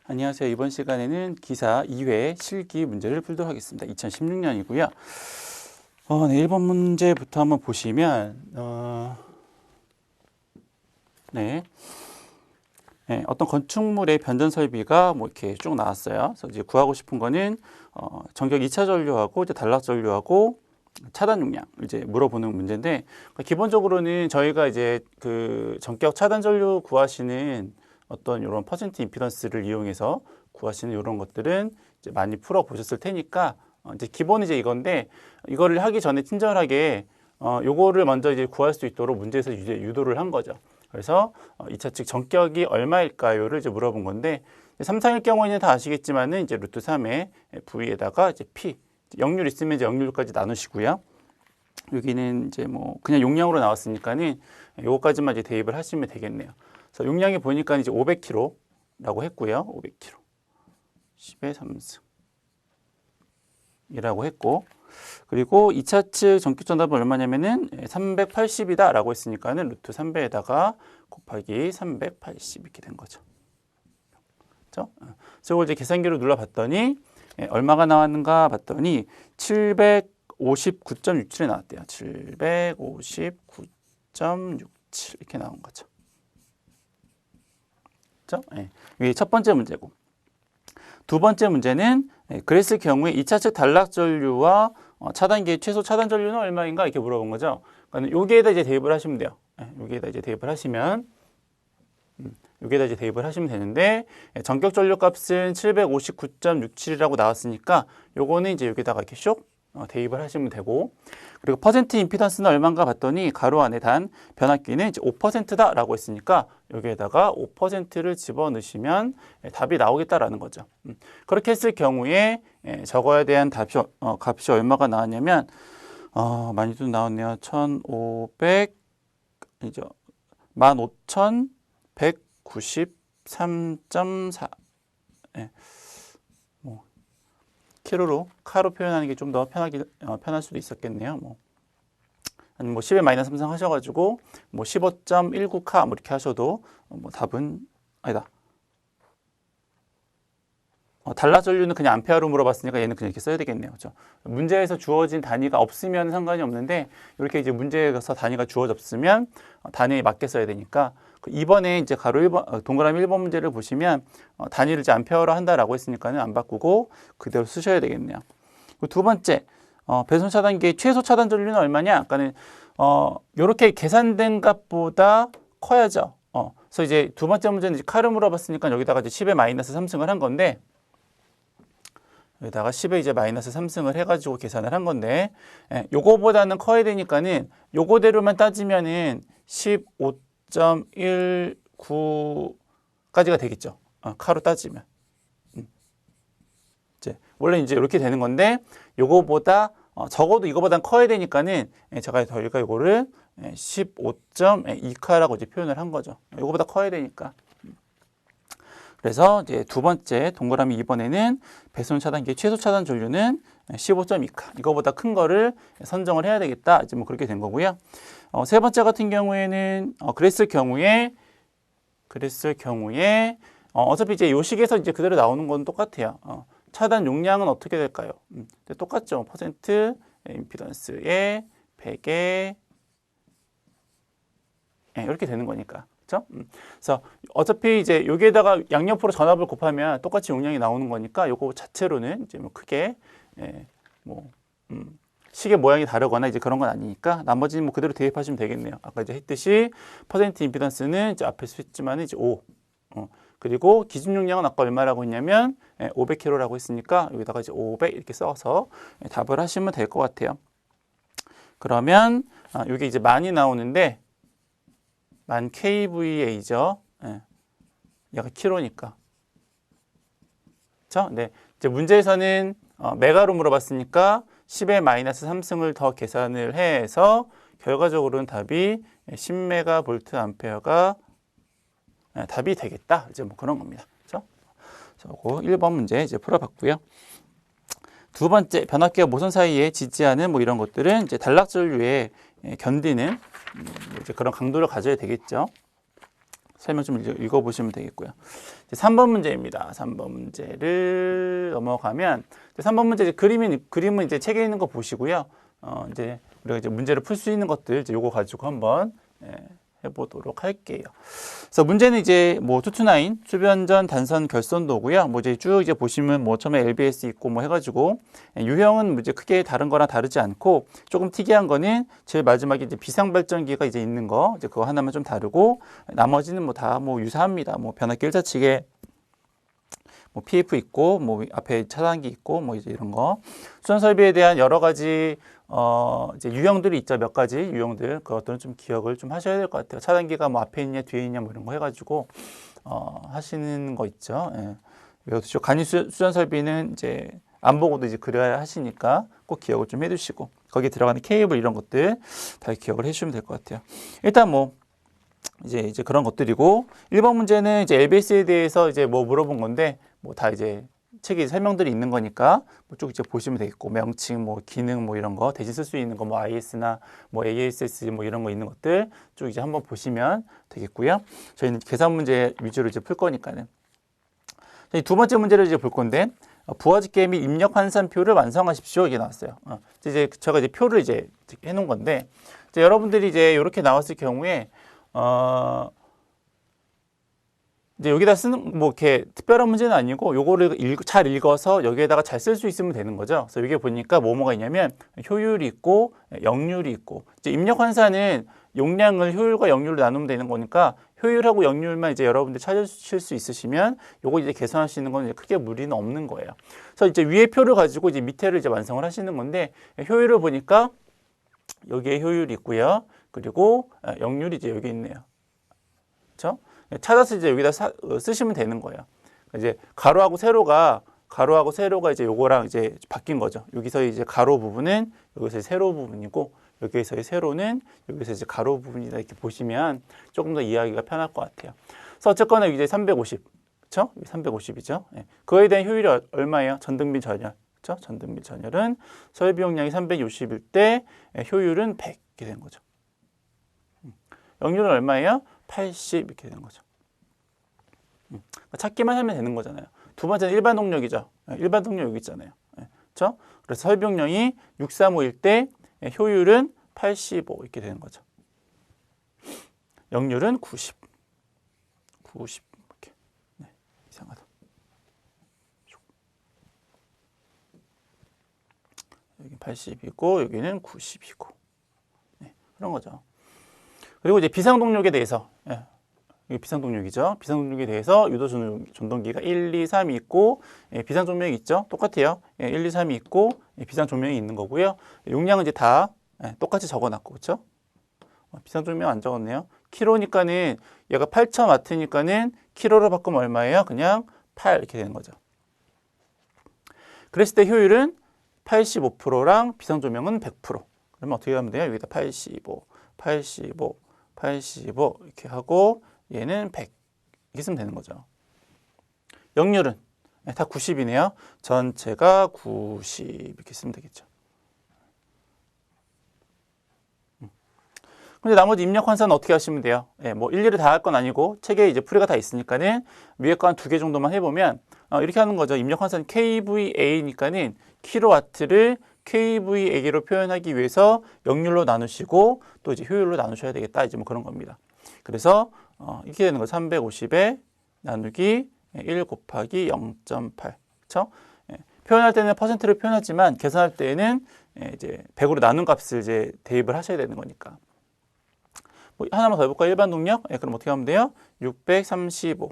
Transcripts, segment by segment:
안녕하세요. 이번 시간에는 기사 2회 실기 문제를 풀도록 하겠습니다. 2016년이고요. 네, 1번 문제부터 한번 보시면 어떤 건축물의 변전 설비가 뭐 이렇게 쭉 나왔어요. 그래서 이제 구하고 싶은 거는 전격 2차 전류하고 이제 단락 전류하고 차단 용량 이제 물어보는 문제인데, 기본적으로는 저희가 이제 그 전격 차단 전류 구하시는 어떤 이런 퍼센트 임피던스를 이용해서 구하시는 이런 것들은 이제 많이 풀어 보셨을 테니까 이제 기본은 이제 이건데, 이거를 하기 전에 친절하게 요거를 먼저 이제 구할 수 있도록 문제에서 유도를 한 거죠. 그래서 2차 측 전격이 얼마일까요를 이제 물어본 건데, 3, 4일 경우에는 다 아시겠지만은 이제 루트 3의 V에다가 이제 P 역률 있으면 이제 역률까지 나누시고요. 여기는 이제 뭐 그냥 용량으로 나왔으니까는 요거까지만 이제 대입을 하시면 되겠네요. 그래서 용량이 보니까 이제 500kg라고 했고요. 500kg. 10의 3승. 이라고 했고, 그리고 2차 측 전격 전압은 얼마냐면은 380이다 라고 했으니까는 루트 3배에다가 곱하기 380 이렇게 된 거죠. 그렇죠? 그래서 이제 계산기로 눌러봤더니 얼마가 나왔는가 봤더니 759.67이 나왔대요. 759.67 이렇게 나온 거죠. 그렇죠? 이게 첫 번째 문제고, 두 번째 문제는 그랬을 경우에 2차 측 단락 전류와 차단기의 최소 차단 전류는 얼마인가 이렇게 물어본 거죠. 그러니까 여기에다 이제 대입을 하시면 돼요. 여기에다 이제 대입을 하시면 되는데, 전격 전류 값은 759.67이라고 나왔으니까 요거는 이제 여기다가 이렇게 쇽 대입을 하시면 되고, 그리고 퍼센트 임피던스는 얼마인가 봤더니 가로 안에 단 변압기는 이제 5%다 라고 했으니까 여기에다가 5%를 집어넣으시면 답이 나오겠다라는 거죠. 그렇게 했을 경우에 저거에 대한 값이 얼마가 나왔냐면 많이 좀 나왔네요. 15,193.4 키로로 카로 표현하는 게 좀 더 편할 수도 있었겠네요. 아니면 10의 마이너스 3승 하셔가지고 15.19카 뭐 이렇게 하셔도 답은 아니다. 단락 전류는 그냥 암페어로 물어봤으니까 얘는 그냥 이렇게 써야 되겠네요. 그렇죠? 문제에서 주어진 단위가 없으면 상관이 없는데, 이렇게 이제 문제에서 단위가 주어졌으면 단위에 맞게 써야 되니까, 이번에 이제 가로 1번, 동그라미 1번 문제를 보시면 단위를 이제 암페어로 한다라고 했으니까는 안 바꾸고 그대로 쓰셔야 되겠네요. 두 번째, 배선 차단기의 최소 차단 전류는 얼마냐? 아까는 이렇게 계산된 값보다 커야죠. 그래서 이제 두 번째 문제는 이제 카를 물어봤으니까 여기다가 이제 10의 마이너스 3승을 한 건데, 여기다가 10에 이제 마이너스 3승을 해가지고 계산을 한 건데, 요거보다는 커야 되니까는 요거대로만 따지면은 15.19까지가 되겠죠. 카로 따지면. 원래 이제 이렇게 되는 건데, 요거보다 적어도 이거보단 커야 되니까는 저희가 이거를 15.2카라고 이제 표현을 한 거죠. 요거보다 커야 되니까. 그래서 이제 두 번째 동그라미 2번에는 배선 차단기의 최소 차단 전류는 15.2카. 이거보다 큰 거를 선정을 해야 되겠다. 이제 뭐 그렇게 된 거고요. 세 번째 같은 경우에는 그랬을 경우에 어차피 이제 요 식에서 이제 그대로 나오는 건 똑같아요. 차단 용량은 어떻게 될까요? 똑같죠. 퍼센트 임피던스에 100에 이렇게 되는 거니까. 그렇죠? 그래서 어차피 이제 여기에다가 양옆으로 전압을 곱하면 똑같이 용량이 나오는 거니까 요거 자체로는 이제 뭐 크게 식의 모양이 다르거나 이제 그런 건 아니니까 나머지는 뭐 그대로 대입하시면 되겠네요. 아까 이제 했듯이 퍼센트 임피던스는 이제 앞에 쓰였지만 이제 5. 그리고 기준 용량은 아까 얼마라고 했냐면 500kg라고 했으니까 여기다가 이제 500 이렇게 써서 답을 하시면 될 것 같아요. 그러면 이게 이제 많이 나오는데, 만 kVA죠. 얘가 킬로니까. 그렇죠? 네. 이제 문제에서는 메가로 물어봤으니까 10의 마이너스 3승을 더 계산을 해서 결과적으로는 답이 10메가볼트 암페어가 답이 되겠다. 이제 뭐 그런 겁니다. 그렇죠? 저거 1번 문제 이제 풀어봤고요. 두 번째, 변압기와 모선 사이에 지지하는 뭐 이런 것들은 이제 단락 전류에 견디는 이제 그런 강도를 가져야 되겠죠. 설명 좀 읽어보시면 되겠고요. 이제 3번 문제입니다. 3번 문제를 넘어가면 3번 문제 이제 그림은 이제 책에 있는 거 보시고요. 이제 우리가 이제 문제를 풀 수 있는 것들 이제 요거 가지고 한번 해보도록 할게요. 그래서 문제는 이제 뭐 투투나인 수변전 단선 결선도고요. 뭐 이제 쭉 이제 보시면 뭐 처음에 LBS 있고 뭐 해가지고 유형은 이제 크게 다른 거랑 다르지 않고 조금 특이한 거는 제일 마지막에 이제 비상발전기가 이제 있는 거 이제 그거 하나만 좀 다르고 나머지는 뭐 다 뭐 유사합니다. 뭐 변압기 1차측에 뭐 PF 있고 뭐 앞에 차단기 있고 뭐 이제 이런 거 수전 설비에 대한 여러 가지 이제 유형들이 있죠. 몇 가지 유형들 그것들은 좀 기억을 좀 하셔야 될 것 같아요. 차단기가 뭐 앞에 있냐 뒤에 있냐 뭐 이런 거 해가지고 하시는 거 있죠. 예. 그래서 간이 수전 설비는 이제 안 보고도 이제 그려야 하시니까 꼭 기억을 좀 해두시고 거기에 들어가는 케이블 이런 것들 다 기억을 해주시면 될 것 같아요. 일단 뭐 이제 그런 것들이고 1번 문제는 이제 LBS에 대해서 이제 뭐 물어본 건데 뭐 다 이제 책에 설명들이 있는 거니까 뭐 쭉 이제 보시면 되겠고 명칭 뭐 기능 뭐 이런 거 대신 쓸 수 있는 거 뭐 IS나 뭐 ASS 뭐 이런 거 있는 것들 쭉 이제 한번 보시면 되겠고요. 저희는 계산 문제 위주로 이제 풀 거니까는 저희 두 번째 문제를 이제 볼 건데 부하집계 및 입력 환산표를 완성하십시오 이게 나왔어요. 이제 제가 이제 표를 이제 해놓은 건데 이제 여러분들이 이제 이렇게 나왔을 경우에 이제 여기다 쓰는 뭐 이렇게 특별한 문제는 아니고 요거를 잘 읽어서 여기에다가 잘 쓸 수 있으면 되는 거죠. 그래서 여기 보니까 뭐가 있냐면 효율이 있고 역률이 있고 이제 입력 환산은 용량을 효율과 역률로 나누면 되는 거니까 효율하고 역률만 이제 여러분들 찾으실 수 있으시면 요거 이제 계산하시는 건 이제 크게 무리는 없는 거예요. 그래서 이제 위에 표를 가지고 이제 밑에를 이제 완성을 하시는 건데 효율을 보니까 여기에 효율이 있고요. 그리고 역률이 이제 여기 있네요. 그렇죠? 찾아서 이제 여기다 쓰시면 되는 거예요. 이제 가로하고 세로가 이제 요거랑 이제 바뀐 거죠. 여기서 이제 가로 부분은 여기서 세로 부분이고 여기서의 세로는 여기서 이제 가로 부분이다 이렇게 보시면 조금 더 이해하기가 편할 것 같아요. 그래서 어쨌거나 이제 350, 그렇죠? 350이죠. 네. 그거에 대한 효율이 얼마예요? 전등비 전열, 그렇죠? 전등비 전열은 설비 용량이 360일 때 효율은 100 이렇게 되는 거죠. 역률은 얼마예요? 80 이렇게 되는 거죠. 찾기만 하면 되는 거잖아요. 두 번째는 일반 동력이죠. 일반 동력 여기 있잖아요. 그렇죠? 그래서 설비용량이 6351 때 효율은 85 이렇게 되는 거죠. 역률은 90 이렇게. 네, 이상하다. 여기 80이고 여기는 90이고 네, 그런 거죠. 그리고 이제 비상동력에 대해서 이게 비상동력이죠. 비상동력에 대해서 유도 전동기가 1, 2, 3이 있고 비상조명이 있죠. 똑같아요. 1, 2, 3이 있고 비상조명이 있는 거고요. 용량은 이제 다 똑같이 적어놨고 그렇죠? 비상조명 안 적었네요. 킬로니까는 얘가 8000와트니까는 킬로로 바꾸면 얼마예요? 그냥 8 이렇게 되는 거죠. 그랬을 때 효율은 85%랑 비상조명은 100%. 그러면 어떻게 하면 돼요? 여기다 85 이렇게 하고 얘는 100 이렇게 쓰면 되는 거죠. 역률은 다 90이네요. 전체가 90 이렇게 쓰면 되겠죠. 근데 나머지 입력 환산은 어떻게 하시면 돼요? 뭐 일일이 다 할 건 아니고 책에 이제 풀이가 다 있으니까는 위에 거 한 2개 정도만 해보면 이렇게 하는 거죠. 입력 환산 kVA니까는 킬로와트를 kVA로 표현하기 위해서 역률로 나누시고 또 이제 효율로 나누셔야 되겠다. 이제 뭐 그런 겁니다. 그래서 이렇게 되는 거 350에 나누기 1 곱하기 0.8. 그렇죠? 표현할 때는 퍼센트를 표현하지만 계산할 때는 이제 100으로 나눈 값을 이제 대입을 하셔야 되는 거니까. 뭐 하나만 더 해볼까요? 일반 동력? 그럼 어떻게 하면 돼요? 635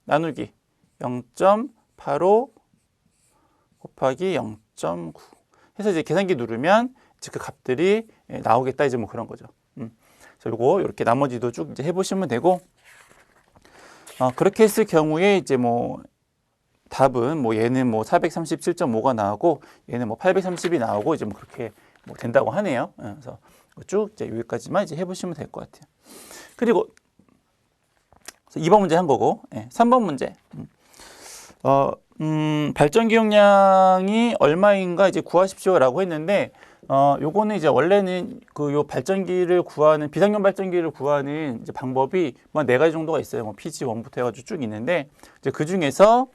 나누기 0.85 곱하기 0.9 해서 이제 계산기 누르면 이제 그 값들이 나오겠다. 이제 뭐 그런 거죠. 그래서 요거 이렇게 나머지도 쭉 이제 해보시면 되고, 그렇게 했을 경우에 이제 뭐 답은 뭐 얘는 뭐 437.5가 나오고 얘는 뭐 830이 나오고 이제 뭐 그렇게 뭐 된다고 하네요. 그래서 쭉 이제 여기까지만 이제 해보시면 될 것 같아요. 그리고 2번 문제 한 거고, 3번 문제. 발전기 용량이 얼마인가 이제 구하십시오라고 했는데 요거는 이제 원래는 그 요 발전기를 구하는 비상용 발전기를 구하는 이제 방법이 뭐 4가지 정도가 있어요. 뭐 PG1부터 해가지고 쭉 있는데 이제 그 중에서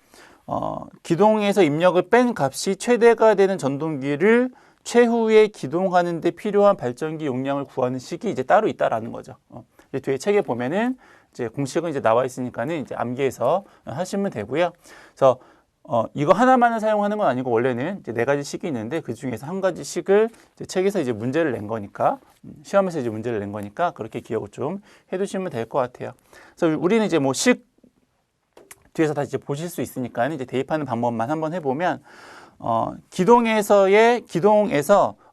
기동에서 입력을 뺀 값이 최대가 되는 전동기를 최후에 기동하는 데 필요한 발전기 용량을 구하는 식이 이제 따로 있다라는 거죠. 이제 뒤에 책에 보면은 이제 공식은 이제 나와 있으니까는 이제 암기해서 하시면 되고요. 그래서 이거 하나만을 사용하는 건 아니고 원래는 이제 4가지 식이 있는데 그 중에서 한 가지 식을 이제 책에서 이제 문제를 낸 거니까 시험에서 이제 문제를 낸 거니까 그렇게 기억을 좀 해두시면 될 것 같아요. 그래서 우리는 이제 뭐 식 뒤에서 다시 이제 보실 수 있으니까 이제 대입하는 방법만 한번 해보면 기동에서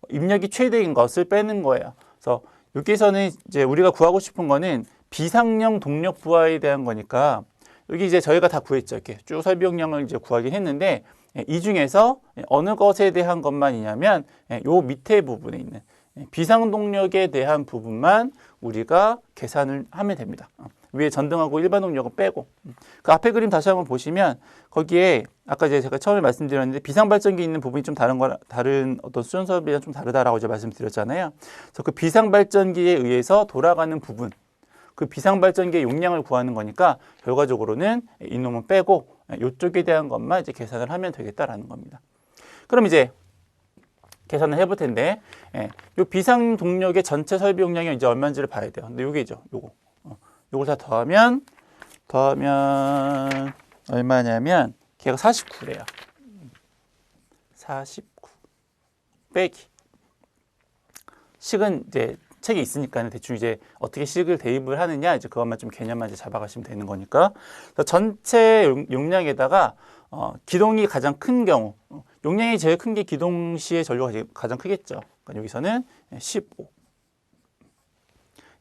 입력이 최대인 것을 빼는 거예요. 그래서 여기서는 이제 우리가 구하고 싶은 거는 비상용 동력 부하에 대한 거니까 여기 이제 저희가 다 구했죠. 이렇게 쭉 설비용량을 이제 구하긴 했는데 이 중에서 어느 것에 대한 것만이냐면 요 밑에 부분에 있는 비상동력에 대한 부분만 우리가 계산을 하면 됩니다. 위에 전등하고 일반 동력은 빼고 그 앞에 그림 다시 한번 보시면 거기에 아까 이제 제가 처음에 말씀드렸는데 비상발전기 있는 부분이 좀 다른 어떤 수전 설비랑 좀 다르다라고 이제 말씀드렸잖아요. 그래서 그 비상발전기에 의해서 돌아가는 부분 그 비상발전기의 용량을 구하는 거니까 결과적으로는 이놈은 빼고 이쪽에 대한 것만 이제 계산을 하면 되겠다라는 겁니다. 그럼 이제 계산을 해볼 텐데, 이 비상 동력의 전체 설비 용량이 이제 얼마인지를 봐야 돼요. 근데 요게죠, 요걸 다 더하면 얼마냐면 걔가 49래요. 49 빼기 식은 이제 책이 있으니까 대충 이제 어떻게 식을 대입을 하느냐 이제 그것만 좀 개념만 이제 잡아가시면 되는 거니까. 그래서 전체 용량에다가 기동이 가장 큰 경우 용량이 제일 큰 게 기동 시의 전류가 가장 크겠죠. 그러니까 여기서는 15.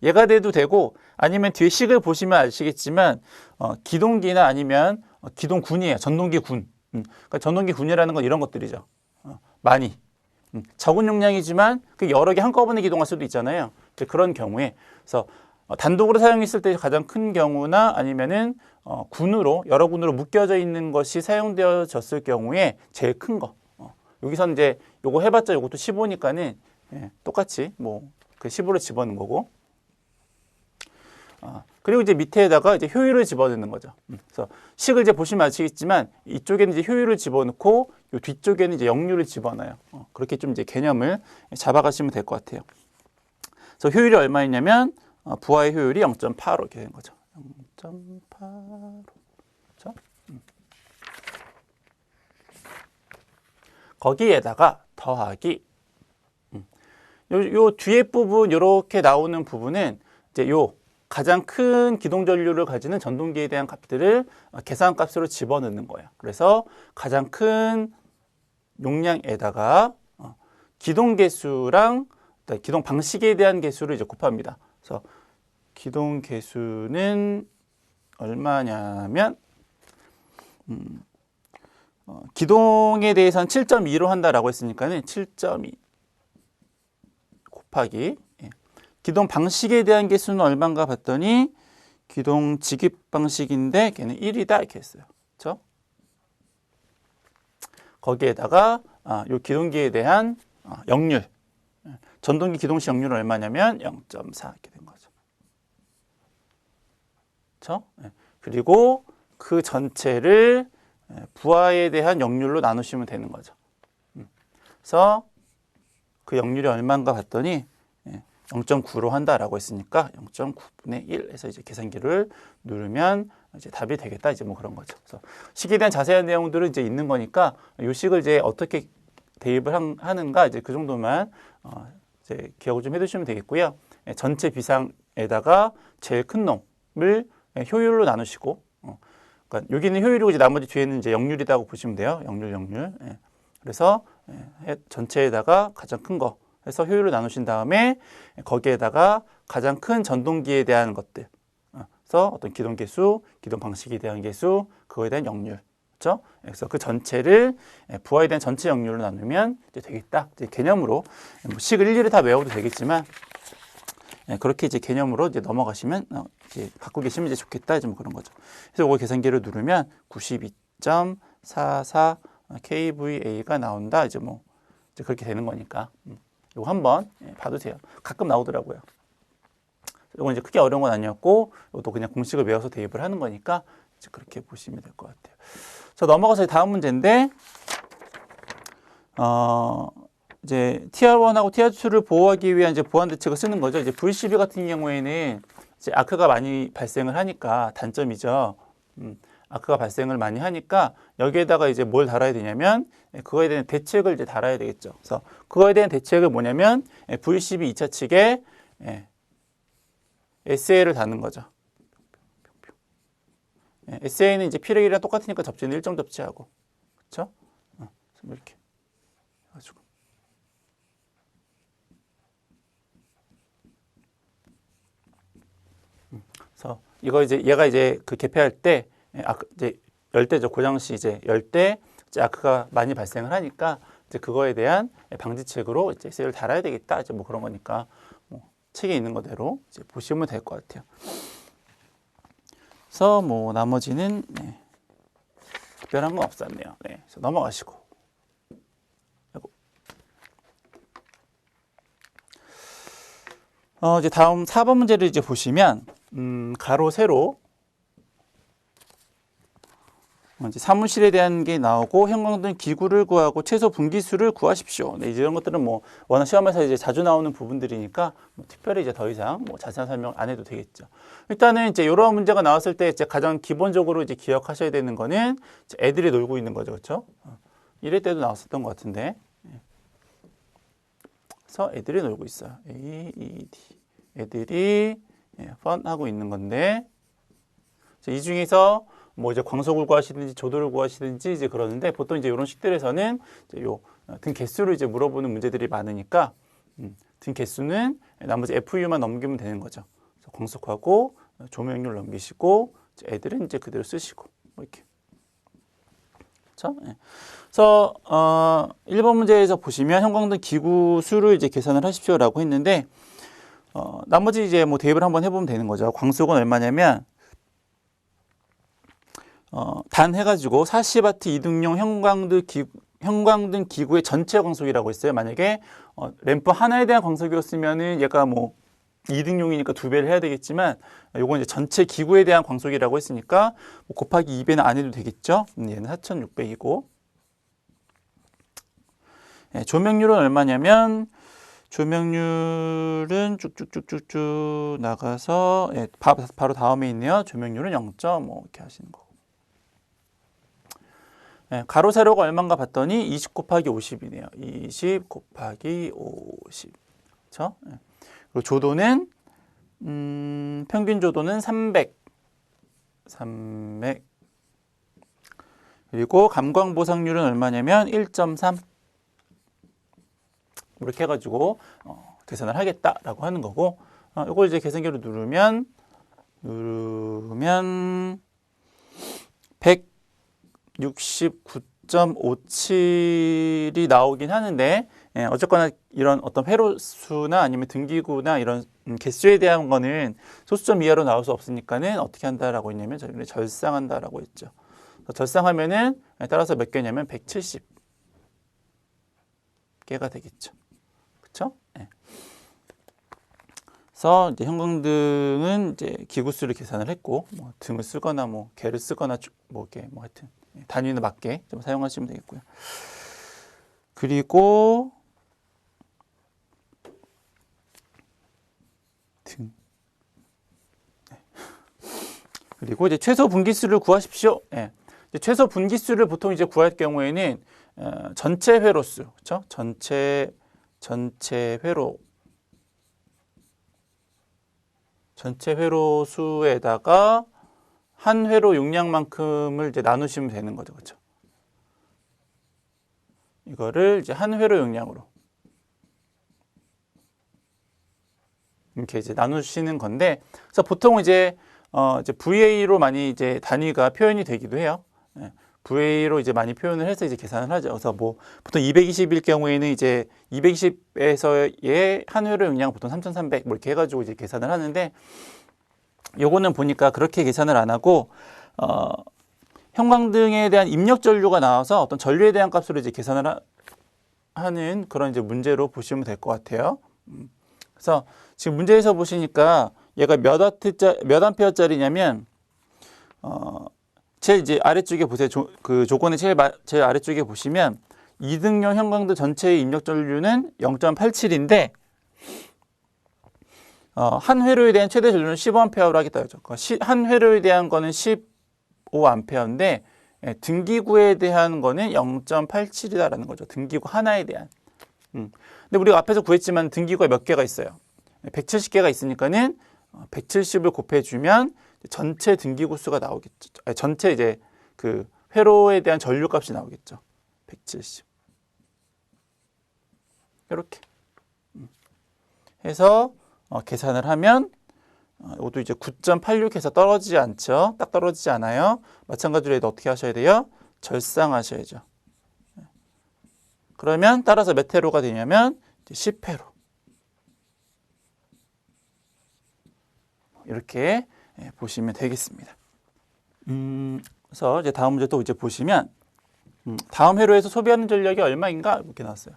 얘가 돼도 되고 아니면 뒤에 식을 보시면 아시겠지만 기동기나 아니면 기동군이에요. 전동기 군. 그러니까 전동기 군이라는 건 이런 것들이죠. 많이. 적은 용량이지만 그 여러 개 한꺼번에 기동할 수도 있잖아요. 그런 경우에 그래서 단독으로 사용했을 때 가장 큰 경우나 아니면은 군으로 여러 군으로 묶여져 있는 것이 사용되어졌을 경우에 제일 큰 거. 여기서 이제 요거 해봤자 요것도 15니까는 똑같이 뭐 그 15를 집어넣는 거고. 그리고 이제 밑에다가 이제 효율을 집어넣는 거죠. 그래서 식을 이제 보시면 아시겠지만 이쪽에는 이제 효율을 집어넣고 이 뒤쪽에는 이제 역류를 집어넣어요. 그렇게 좀 이제 개념을 잡아가시면 될 것 같아요. 그래서 효율이 얼마였냐면 부하의 효율이 0.85 이렇게 된 거죠. 0.85. 그렇죠? 거기에다가 더하기. 요 뒤에 부분 이렇게 나오는 부분은 이제 요 가장 큰 기동 전류를 가지는 전동기에 대한 값들을 계산값으로 집어넣는 거예요. 그래서 가장 큰 용량에다가 기동 개수랑 기동 방식에 대한 개수를 이제 곱합니다. 그래서 기동 개수는 얼마냐면 기동에 대해서는 7.2로 한다라고 했으니까는 7.2 곱하기 기동 방식에 대한 개수는 얼마인가 봤더니 기동 지급 방식인데 걔는 1이다 이렇게 했어요. 그렇죠? 거기에다가 요 기동기에 대한 역률 전동기 기동시 역률은 얼마냐면 0.4 이렇게 된 거죠. 그렇죠? 그리고 그 전체를 부하에 대한 역률로 나누시면 되는 거죠. 그래서 그 역률이 얼마인가 봤더니 0.9로 한다라고 했으니까 0.9분의 1 해서 이제 계산기를 누르면 이제 답이 되겠다. 이제 뭐 그런 거죠. 그래서 식에 대한 자세한 내용들은 이제 있는 거니까 이 식을 이제 어떻게 대입을 하는가 이제 그 정도만 이제 기억을 좀 해두시면 되겠고요. 전체 비상에다가 제일 큰 놈을 효율로 나누시고, 그러니까 여기는 효율이고 이제 나머지 뒤에는 이제 역률이라고 보시면 돼요. 역률. 그래서 전체에다가 가장 큰 거. 해서 효율을 나누신 다음에 거기에다가 가장 큰 전동기에 대한 것들, 그래서 어떤 기동 개수, 기동 방식에 대한 개수, 그거에 대한 역률, 그렇죠? 그래서 그 전체를 부하에 대한 전체 역률로 나누면 이제 되겠다. 이제 개념으로 뭐 식을 일일이 다 외워도 되겠지만 그렇게 이제 개념으로 이제 넘어가시면 이제 갖고 계시면 이제 좋겠다. 이제 뭐 그런 거죠. 그래서 이거 계산기를 누르면 92.44 kVA가 나온다. 이제 뭐 이제 그렇게 되는 거니까. 이거 한번 봐두세요. 가끔 나오더라고요. 이건 이제 크게 어려운 건 아니었고, 이것도 그냥 공식을 외워서 대입을 하는 거니까 이제 그렇게 보시면 될 것 같아요. 자, 넘어가서 다음 문제인데, 이제 TR1하고 TR2를 보호하기 위한 이제 보완 대책을 쓰는 거죠. 이제 VCB 같은 경우에는 이제 아크가 많이 발생을 하니까 단점이죠. 아크가 발생을 많이 하니까 여기에다가 이제 뭘 달아야 되냐면 그거에 대한 대책을 이제 달아야 되겠죠. 그래서 그거에 대한 대책은 뭐냐면 VCB 2차 측에 SA를 다는 거죠. SA는 이제 P력이랑 똑같으니까 접지는 일정 접지하고, 그렇죠? 이렇게 해가지고. 그래서 이거 이제 얘가 이제 그 개폐할 때 이제 열 때죠. 고장 시 이제 열 때 이제 아크가 많이 발생을 하니까 이제 그거에 대한 방지책으로 이제 SA를 달아야 되겠다. 이제 뭐 그런 거니까 뭐 책에 있는 거대로 이제 보시면 될 것 같아요. 그래서 뭐 나머지는 특별한 건 없었네요. 네, 그래서 넘어가시고. 이제 다음 4번 문제를 이제 보시면 가로 세로 이제 사무실에 대한 게 나오고 형광등 기구를 구하고 최소 분기수를 구하십시오. 네, 이런 것들은 뭐 워낙 시험에서 이제 자주 나오는 부분들이니까 뭐 특별히 이제 더 이상 뭐 자세한 설명 안 해도 되겠죠. 일단은 이제 이런 문제가 나왔을 때 이제 가장 기본적으로 이제 기억하셔야 되는 거는 애들이 놀고 있는 거죠, 그렇죠? 이럴 때도 나왔었던 것 같은데. 그래서 애들이 놀고 있어요. A, E, D. 애들이 fun 하고 있는 건데 이 중에서 뭐 이제 광속을 구하시든지 조도를 구하시든지 이제 그러는데 보통 이제 이런 식들에서는 이제 요 등 개수를 이제 물어보는 문제들이 많으니까 등 개수는 나머지 FU만 넘기면 되는 거죠. 그래서 광속하고 조명률 넘기시고 애들은 이제 그대로 쓰시고 뭐 이렇게. 그렇죠? 그래서 1번 문제에서 보시면 형광등 기구 수를 이제 계산을 하십시오라고 했는데 나머지 이제 뭐 대입을 한번 해보면 되는 거죠. 광속은 얼마냐면 단 해가지고 40W 이등용 형광등 기구의 전체 광속이라고 했어요. 만약에 램프 하나에 대한 광속이었으면은 얘가 뭐 2등용이니까 2배를 해야 되겠지만 요건 이제 전체 기구에 대한 광속이라고 했으니까 뭐 곱하기 2배는 안 해도 되겠죠. 얘는 4600이고 조명률은 얼마냐면 조명률은 쭉쭉쭉쭉쭉 나가서 바로 다음에 있네요. 조명률은 0.5 이렇게 하시는 거고. 가로 세로가 얼마인가 봤더니 20 곱하기 50이네요. 20 곱하기 50. 그렇죠? 그리고 조도는 평균 조도는 300. 그리고 감광 보상률은 얼마냐면 1.3. 이렇게 해가지고 계산을 하겠다라고 하는 거고, 이걸 이제 계산기로 누르면 169.57이 나오긴 하는데 어쨌거나 이런 어떤 회로수나 아니면 등기구나 이런 개수에 대한 거는 소수점 이하로 나올 수 없으니까는 어떻게 한다라고 했냐면 저희는 절상한다라고 했죠. 절상하면은 따라서 몇 개냐면 170개가 되겠죠. 그렇죠? 네. 그래서 이제 형광등은 이제 기구수를 계산을 했고 뭐 등을 쓰거나 뭐 개를 쓰거나 뭐 이렇게 뭐 하여튼 단위는 맞게 좀 사용하시면 되겠고요. 그리고 등. 네. 그리고 이제 최소 분기수를 구하십시오. 네. 이제 최소 분기수를 보통 이제 구할 경우에는 전체 회로수, 그렇죠? 전체 회로수에다가 한 회로 용량만큼을 이제 나누시면 되는 거죠, 그렇죠? 이거를 이제 한 회로 용량으로 이렇게 이제 나누시는 건데, 그래서 보통 이제 VA로 많이 이제 단위가 표현이 되기도 해요. VA로 이제 많이 표현을 해서 이제 계산을 하죠. 그래서 뭐 보통 220일 경우에는 이제 220에서의 한 회로 용량 보통 3,300 뭐 이렇게 해가지고 이제 계산을 하는데, 요거는 보니까 그렇게 계산을 안 하고 형광등에 대한 입력 전류가 나와서 어떤 전류에 대한 값으로 이제 계산을 하는 그런 이제 문제로 보시면 될 것 같아요. 그래서 지금 문제에서 보시니까 얘가 몇 암페어짜리냐면 제일 이제 아래쪽에 보세요. 그 조건의 제일 아래쪽에 보시면 이등용 형광등 전체의 입력 전류는 0.87인데 한 회로에 대한 최대 전류는 15A로 하겠다. 한 회로에 대한 거는 15A인데 등기구에 대한 거는 0.87이다라는 거죠. 등기구 하나에 대한. 근데 우리가 앞에서 구했지만 등기구가 몇 개가 있어요. 170개가 있으니까는 170을 곱해주면 전체 등기구 수가 나오겠죠. 전체 이제 그 회로에 대한 전류값이 나오겠죠. 170. 이렇게 해서 계산을 하면 이것도 이제 9.86해서 떨어지지 않죠. 딱 떨어지지 않아요. 마찬가지로 해도 어떻게 하셔야 돼요? 절상하셔야죠. 그러면 따라서 몇 회로가 되냐면 10회로. 이렇게 보시면 되겠습니다. 그래서 이제 다음 문제 또 이제 보시면 다음 회로에서 소비하는 전력이 얼마인가 이렇게 나왔어요.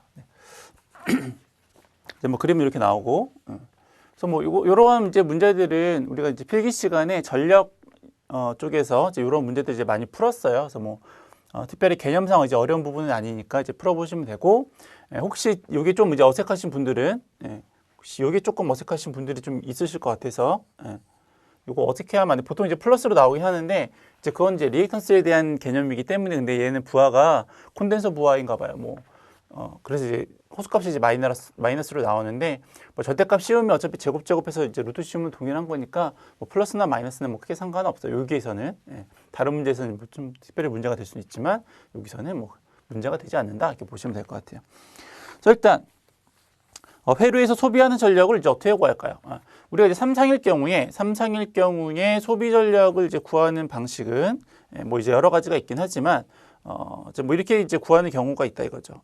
이제 뭐 그림이 이렇게 나오고, 그래서 뭐 이러한 이제 문제들은 우리가 이제 필기 시간에 전력 쪽에서 이제 이런 문제들 이제 많이 풀었어요. 그래서 뭐 특별히 개념상 이제 어려운 부분은 아니니까 이제 풀어보시면 되고, 혹시 이게 좀 이제 어색하신 분들은 혹시 이게 조금 어색하신 분들이 좀 있으실 것 같아서 이거 어떻게 하면 안 돼? 보통 이제 플러스로 나오긴 하는데 이제 그건 이제 리액턴스에 대한 개념이기 때문에 근데 얘는 부하가 콘덴서 부하인가 봐요. 뭐 그래서 이제 호수값이 이제 마이너스로 나오는데 뭐 절대값 씌우면 어차피 제곱해서 이제 루트 씌우면 동일한 거니까 뭐 플러스나 마이너스는 뭐 크게 상관없어요. 여기에서는 다른 문제에서는 뭐 좀 특별히 문제가 될 수는 있지만 여기서는 뭐 문제가 되지 않는다 이렇게 보시면 될 것 같아요. 그래서 일단 회로에서 소비하는 전력을 이제 어떻게 구할까요? 우리가 이제 삼상일 경우에 소비 전력을 이제 구하는 방식은 뭐 이제 여러 가지가 있긴 하지만 이제 뭐 이렇게 이제 구하는 경우가 있다 이거죠.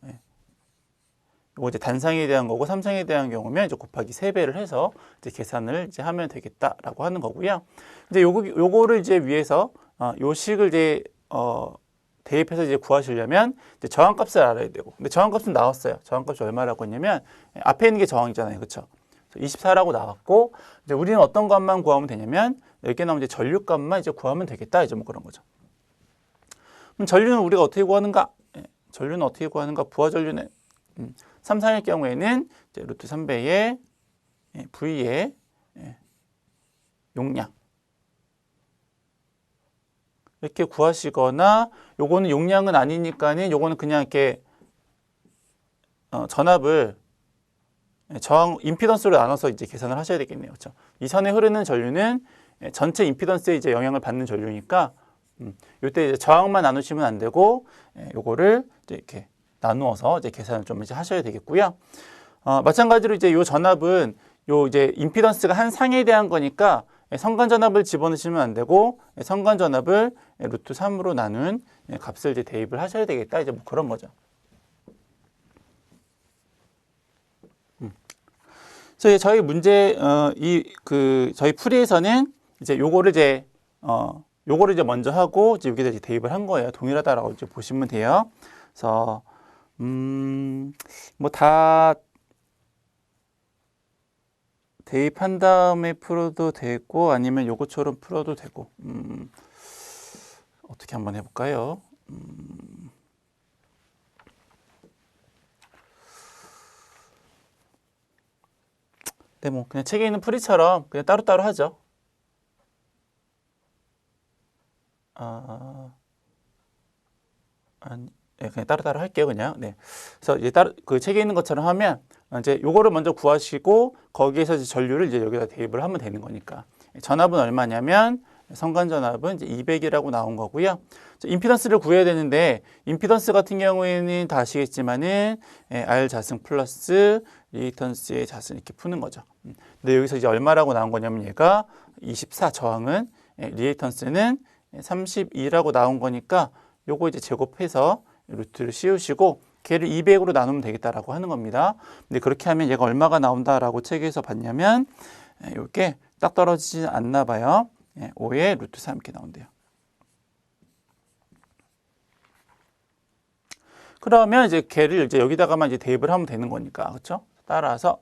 이거 이제 단상에 대한 거고 삼상에 대한 경우면 이제 곱하기 3배를 해서 이제 계산을 이제 하면 되겠다라고 하는 거고요. 이제 요거를 이제 위해서 요 식을 이제 대입해서 이제 구하시려면 이제 저항값을 알아야 되고, 근데 저항값은 나왔어요. 저항값이 얼마라고 했냐면 앞에 있는 게 저항이잖아요, 그렇죠? 24라고 나왔고, 이제 우리는 어떤 값만 구하면 되냐면 여기 나오면 이제 전류값만 이제 구하면 되겠다, 이제 뭐 그런 거죠. 그럼 전류는 우리가 어떻게 구하는가? 전류는 어떻게 구하는가? 부하 전류는 3, 4일 경우에는 이제 루트 3배의 V의 용량 이렇게 구하시거나 요거는 용량은 아니니까는 요거는 그냥 이렇게 전압을 저항 임피던스로 나눠서 이제 계산을 하셔야 되겠네요. 그렇죠? 이 선에 흐르는 전류는 전체 임피던스에 이제 영향을 받는 전류니까 요때 이제 저항만 나누시면 안 되고 요거를 이제 이렇게 나누어서 이제 계산을 좀 이제 하셔야 되겠고요. 마찬가지로 이제 요 전압은 요 이제 임피던스가 한 상에 대한 거니까 성간 전압을 집어넣으시면 안 되고 성간 전압을 루트 3으로 나눈 값을 이제 대입을 하셔야 되겠다. 이제 뭐 그런 거죠. 그래서 저희 문제 저희 풀이에서는 이제 요거를 이제 먼저 하고 이제 여기다 이제 대입을 한 거예요. 동일하다라고 이제 보시면 돼요. 그래서 뭐 다 대입한 다음에 풀어도 되고 아니면 요거처럼 풀어도 되고 어떻게 한번 해볼까요? 네, 뭐 그냥 책에 있는 풀이처럼 그냥 따로따로 하죠. 네, 그냥 따로따로 할게요, 그냥. 네. 그래서 이제 그 책에 있는 것처럼 하면 이제 요거를 먼저 구하시고 거기에서 이제 전류를 이제 여기다 대입을 하면 되는 거니까. 전압은 얼마냐면 성간 전압은 이제 200이라고 나온 거고요. 임피던스를 구해야 되는데 임피던스 같은 경우에는 다 아시겠지만은 R 자승 플러스 리액턴스의 자승 이렇게 푸는 거죠. 근데 여기서 이제 얼마라고 나온 거냐면 얘가 24 저항은 리액턴스는 32라고 나온 거니까 요거 이제 제곱해서 루트를 씌우시고 걔를 200으로 나누면 되겠다라고 하는 겁니다. 근데 그렇게 하면 얘가 얼마가 나온다라고 책에서 봤냐면 이게 딱 떨어지지 않나 봐요. 5의 루트 3 이렇게 나온대요. 그러면 이제 걔를 이제 여기다가만 이제 대입을 하면 되는 거니까. 그렇죠? 따라서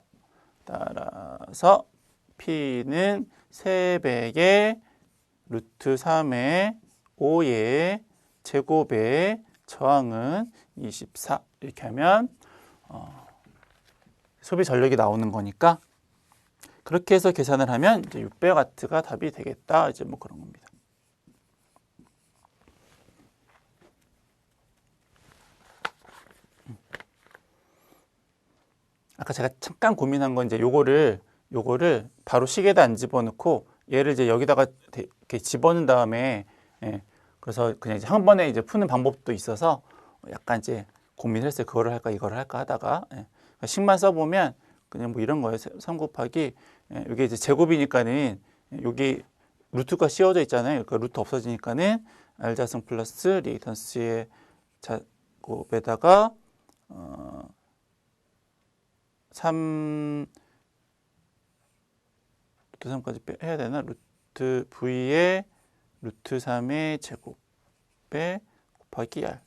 P는 3배의 루트 3의 5의 제곱의 저항은 24. 이렇게 하면 소비 전력이 나오는 거니까 그렇게 해서 계산을 하면 이제 600W가 답이 되겠다. 이제 뭐 그런 겁니다. 아까 제가 잠깐 고민한 건 이제 요거를 바로 시계에다 안 집어넣고 얘를 이제 여기다가 이렇게 집어넣은 다음에 그래서 그냥 이제 한 번에 이제 푸는 방법도 있어서 약간 이제 고민을 했어요. 그거를 할까 이거를 할까 하다가 식만 써보면 그냥 뭐 이런 거예요. 3 곱하기 이게 이제 제곱이니까는 여기 루트가 씌워져 있잖아요. 그러니까 루트 없어지니까는 R자승 플러스 리액턴스의 자곱에다가 루트 3까지 해야 되나? 루트 V의 루트 3의 제곱에 곱하기 R.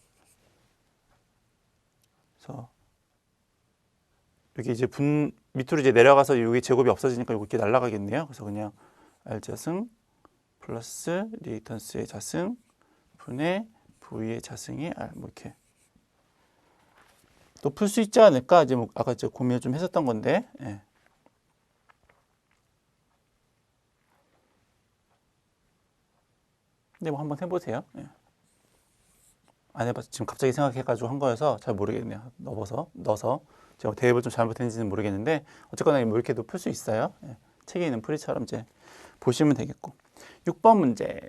그래서 여기 이제 밑으로 이제 내려가서 여기 제곱이 없어지니까 이렇게 날아가겠네요. 그래서 그냥 R자승 플러스 리액턴스의 자승 분의 V의 자승이 R 뭐 이렇게 또 풀 수 있지 않을까? 이제 뭐 아까 제가 고민을 좀 했었던 건데. 근데 뭐 한번 해보세요. 안 해봐서 지금 갑자기 생각해가지고 한 거여서 잘 모르겠네요. 넣어서 제가 대입을 좀 잘못했는지는 모르겠는데 어쨌거나 뭐 이렇게도 풀 수 있어요. 책에 있는 풀이처럼 이제 보시면 되겠고. 6번 문제.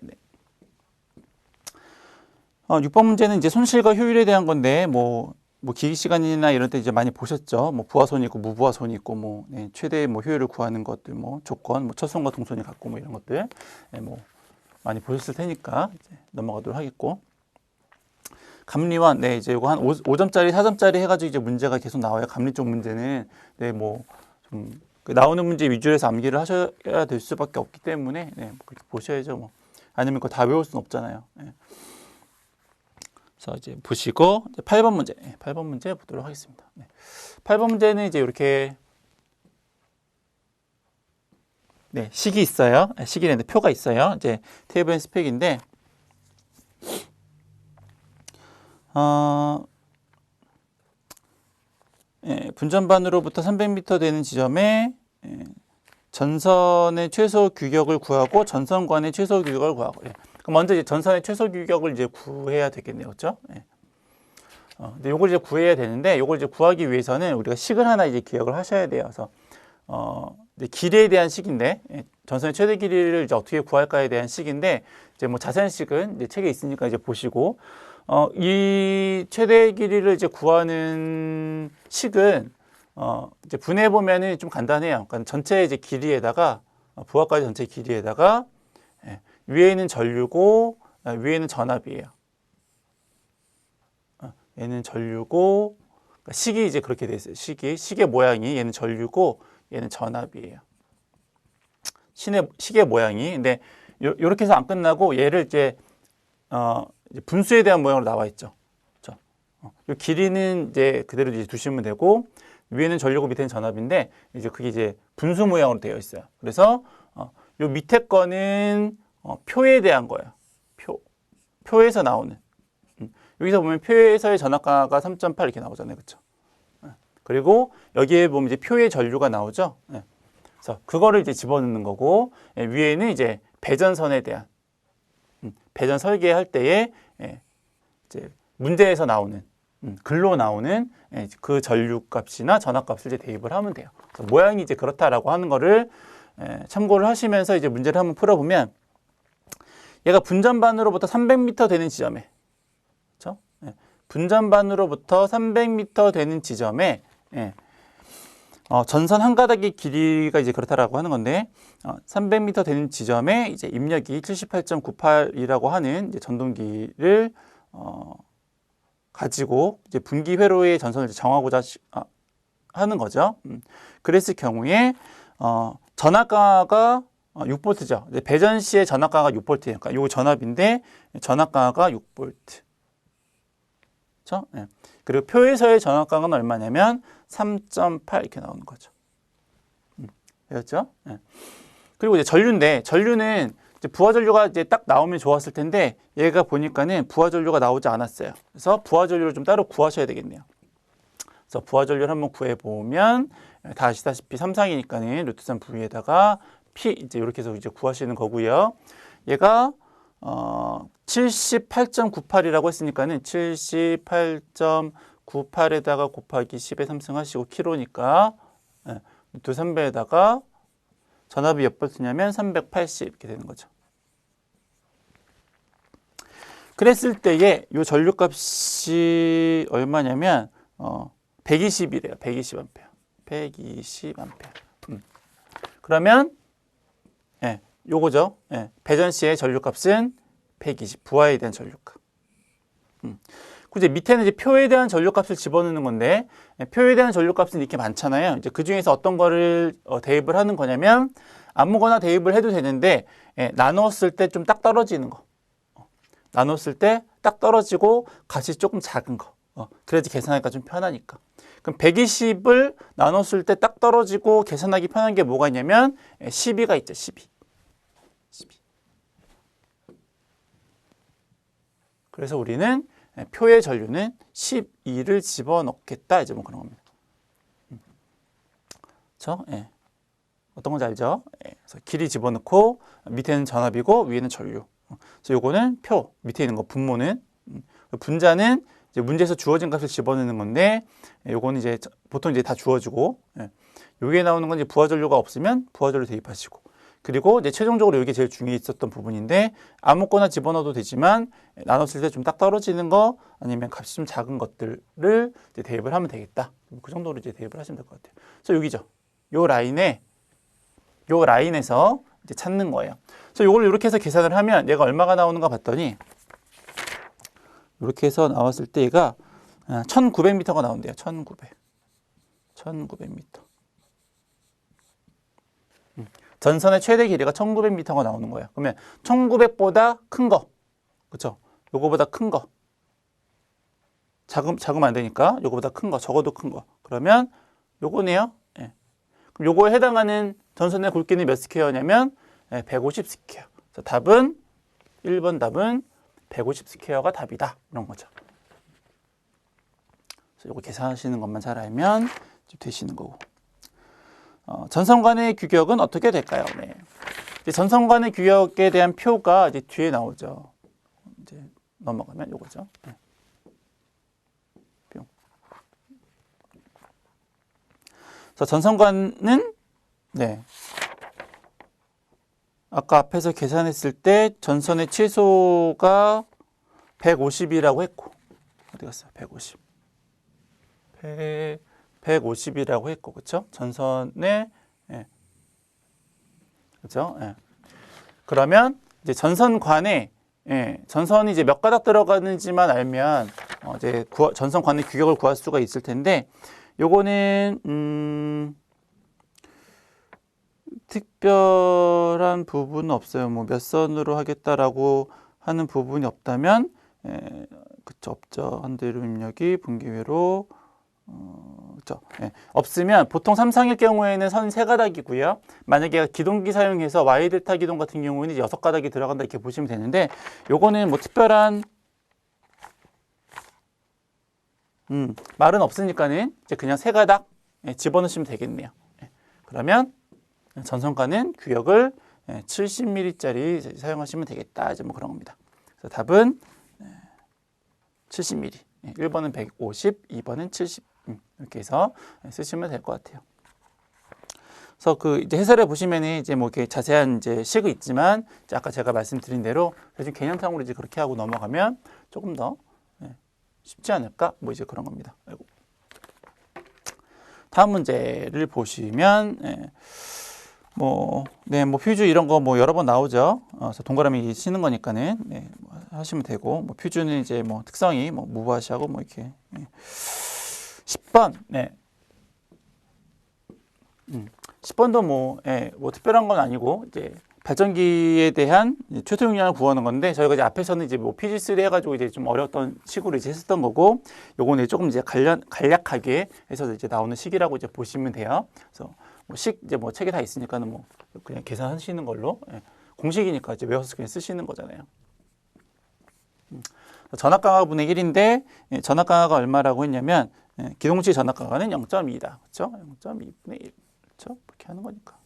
6번 문제는 이제 손실과 효율에 대한 건데 뭐 기기 시간이나 이런 때 이제 많이 보셨죠. 뭐 부하손이 있고 무부하손이 있고 뭐 최대 뭐 효율을 구하는 것들 뭐 조건 뭐 첫손과 동손이 같고 뭐 이런 것들 뭐 많이 보셨을 테니까 이제 넘어가도록 하겠고. 감리원 이제 이거 한 5점짜리 4점짜리 해가지고 이제 문제가 계속 나와요. 감리 쪽 문제는 뭐 좀 나오는 문제 위주로 해서 암기를 하셔야 될 수밖에 없기 때문에 그렇게 보셔야죠. 뭐 아니면 그거 다 외울 수는 없잖아요. 그래서 이제 보시고 8번 문제, 8번 문제 보도록 하겠습니다. 8번 문제는 이제 이렇게 식이 있어요. 식이라는데 표가 있어요. 이제 테이블 앤 스펙인데 분전반으로부터 300m 되는 지점에 전선의 최소 규격을 구하고 전선관의 최소 규격을 구하고. 그럼 먼저 이제 전선의 최소 규격을 이제 구해야 되겠네요, 그렇죠? 근데 요걸 이제 구해야 되는데 요걸 이제 구하기 위해서는 우리가 식을 하나 이제 기억을 하셔야 돼요. 그래서 이제 길이에 대한 식인데 전선의 최대 길이를 이제 어떻게 구할까에 대한 식인데 이제 뭐 자세한 식은 이제 책에 있으니까 이제 보시고 이 최대 길이를 이제 구하는 식은 이제 분해해 보면은 좀 간단해요. 그러니까 전체 이제 길이에다가 부하까지 전체 길이에다가 위에는 전류고 위에는 전압이에요. 얘는 전류고 그러니까 식이 이제 그렇게 돼 있어요. 식의 모양이 얘는 전류고 얘는 전압이에요. 식의 모양이. 근데 요렇게 해서 안 끝나고 얘를 이제 분수에 대한 모양으로 나와 있죠. 그렇죠? 요 길이는 이제 그대로 이제 두시면 되고 위에는 전류고 밑에는 전압인데 이제 그게 이제 분수 모양으로 되어 있어요. 그래서 요 밑에 거는 표에 대한 거예요. 표에서 나오는. 여기서 보면 표에서의 전압가가 3.8 이렇게 나오잖아요. 그렇죠? 그리고 여기에 보면 이제 표의 전류가 나오죠. 그래서 그거를 이제 집어넣는 거고 위에는 이제 배전선에 대한 배전 설계할 때에 이제 문제에서 나오는 글로 나오는 그 전류 값이나 전압 값을 이제 대입을 하면 돼요. 그래서 모양이 이제 그렇다라고 하는 거를 참고를 하시면서 이제 문제를 한번 풀어보면 얘가 분전반으로부터 300m 되는 지점에 그렇죠? 분전반으로부터 300m 되는 지점에 전선 한 가닥의 길이가 이제 그렇다라고 하는 건데 300m 되는 지점에 이제 입력이 78.98이라고 하는 이제 전동기를 가지고 이제 분기 회로의 전선을 이제 정하고자 하는 거죠. 그랬을 경우에 전압가가 6V죠. 배전 시의 전압가가 6V예요. 그러니까 요 전압인데 전압가가 6V. 그렇죠? 예. 그리고 표에서의 전압강은 얼마냐면 3.8 이렇게 나오는 거죠. 되었죠? 예. 그리고 이제 전류인데 전류는 이제 부하 전류가 이제 딱 나오면 좋았을 텐데 얘가 보니까는 부하 전류가 나오지 않았어요. 그래서 부하 전류를 좀 따로 구하셔야 되겠네요. 그래서 부하 전류를 한번 구해 보면 다 아시다시피 3상이니까는 루트 3 V에다가 P 이제 이렇게 해서 이제 구하시는 거고요. 얘가 78.98이라고 했으니까는 78.98에다가 곱하기 10에 3승 하시고 킬로니까 루트 3배에다가 전압이 몇 볼트냐면 380 이렇게 되는 거죠. 그랬을 때에 이 전류값이 얼마냐면 120이래요. 120A. 120A. 그러면 요거죠. 배전 시의 전류값은 120. 부하에 대한 전류값. 이제 밑에는 이제 표에 대한 전류값을 집어넣는 건데 표에 대한 전류값은 이렇게 많잖아요. 이제 그 중에서 어떤 거를 대입을 하는 거냐면 아무거나 대입을 해도 되는데 나눴을 때 좀 딱 떨어지는 거. 나눴을 때 딱 떨어지고 값이 조금 작은 거. 그래야지 계산하기가 좀 편하니까. 그럼 120을 나눴을 때 딱 떨어지고 계산하기 편한 게 뭐가 있냐면 12가 있죠. 12. 그래서 우리는 표의 전류는 12를 집어넣겠다. 이제 뭐 그런 겁니다. 그렇죠? 어떤 건지 알죠? 그래서 길이 집어넣고 밑에는 전압이고 위에는 전류. 그래서 요거는 표, 밑에 있는 거 분모는 분자는 이제 문제에서 주어진 값을 집어넣는 건데 요거는 이제 보통 이제 다 주어지고 여기에 나오는 건 이제 부하 전류가 없으면 부하 전류 대입하시고 그리고 이제 최종적으로 이게 제일 중요해 있었던 부분인데 아무거나 집어넣어도 되지만 나눴을 때 좀 딱 떨어지는 거 아니면 값이 좀 작은 것들을 이제 대입을 하면 되겠다. 그 정도로 이제 대입을 하시면 될 것 같아요. 그래서 여기죠. 요 라인에서 이제 찾는 거예요. 그래서 요걸 이렇게 해서 계산을 하면 얘가 얼마가 나오는가 봤더니 이렇게 해서 나왔을 때 얘가 1900m가 나온대요. 1900m. 전선의 최대 길이가 1900m가 나오는 거예요. 그러면 1900보다 큰 거. 그렇죠? 요거보다 큰 거. 작으면 안 되니까 요거보다 큰 거, 적어도 큰 거. 그러면 요거네요. 그럼 요거에 해당하는 전선의 굵기는 몇 스퀘어냐면 150 스퀘어. 그래서 답은 1번 답은 150 스퀘어가 답이다. 이런 거죠. 그래서 요거 계산하시는 것만 잘 알면 되시는 거고. 전선 간의 규격은 어떻게 될까요? 이제 전선 간의 규격에 대한 표가 이제 뒤에 나오죠. 이제 넘어가면 요거죠. 뿅. 그래서 전선관은 아까 앞에서 계산했을 때 전선의 최소가 150이라고 했고 어디 갔어요? 150이라고 했고 그렇죠? 전선에 그렇죠? 그러면 이제 전선관에 전선이 이제 몇 가닥 들어가는지만 알면 이제 전선관의 규격을 구할 수가 있을 텐데 요거는 특별한 부분은 없어요. 뭐 몇 선으로 하겠다라고 하는 부분이 없다면 그쵸 없죠. 한대로 입력이 분기회로 그렇죠. 없으면 보통 3상일 경우에는 선 3가닥이고요. 만약에 기동기 사용해서 Y델타 기동 같은 경우는 이제 6가닥이 들어간다 이렇게 보시면 되는데 요거는 뭐 특별한 말은 없으니까는 이제 그냥 3가닥 집어넣으시면 되겠네요. 그러면 전선가는 규격을 70mm짜리 사용하시면 되겠다. 이제 뭐 그런 겁니다. 그래서 답은 70mm. 1번은 150, 2번은 70. 이렇게 해서 쓰시면 될 것 같아요. 그래서 그 이제 해설에 보시면은 이제 뭐 이렇게 자세한 이제 식이 있지만 이제 아까 제가 말씀드린 대로 대충 개념상으로 이제 그렇게 하고 넘어가면 조금 더 쉽지 않을까? 뭐 이제 그런 겁니다. 아이고. 다음 문제를 보시면 뭐 퓨즈 이런 거 뭐 여러 번 나오죠. 그래서 동그라미 치는 거니까는 뭐 하시면 되고 뭐 퓨즈는 이제 뭐 특성이 뭐 무브아시하고 뭐 이렇게 10번 10번도 뭐 특별한 건 아니고 이제 발전기에 대한 최소 용량을 구하는 건데, 저희가 이제 앞에서는 이제 뭐 PG3 해가지고 이제 좀 어려웠던 식으로 이제 했었던 거고, 요거는 조금 이제 간략하게 해서 이제 나오는 식이라고 이제 보시면 돼요. 그래서 뭐 이제 뭐 책에 다 있으니까는 뭐 그냥 계산하시는 걸로, 예. 공식이니까 이제 외워서 그냥 쓰시는 거잖아요. 전압 강화 분의 1인데, 예, 전압 강화가 얼마라고 했냐면, 예, 기동식 전압 강화는 0.2다. 그렇죠? 0.2분의 1. 그렇죠? 그렇게 하는 거니까.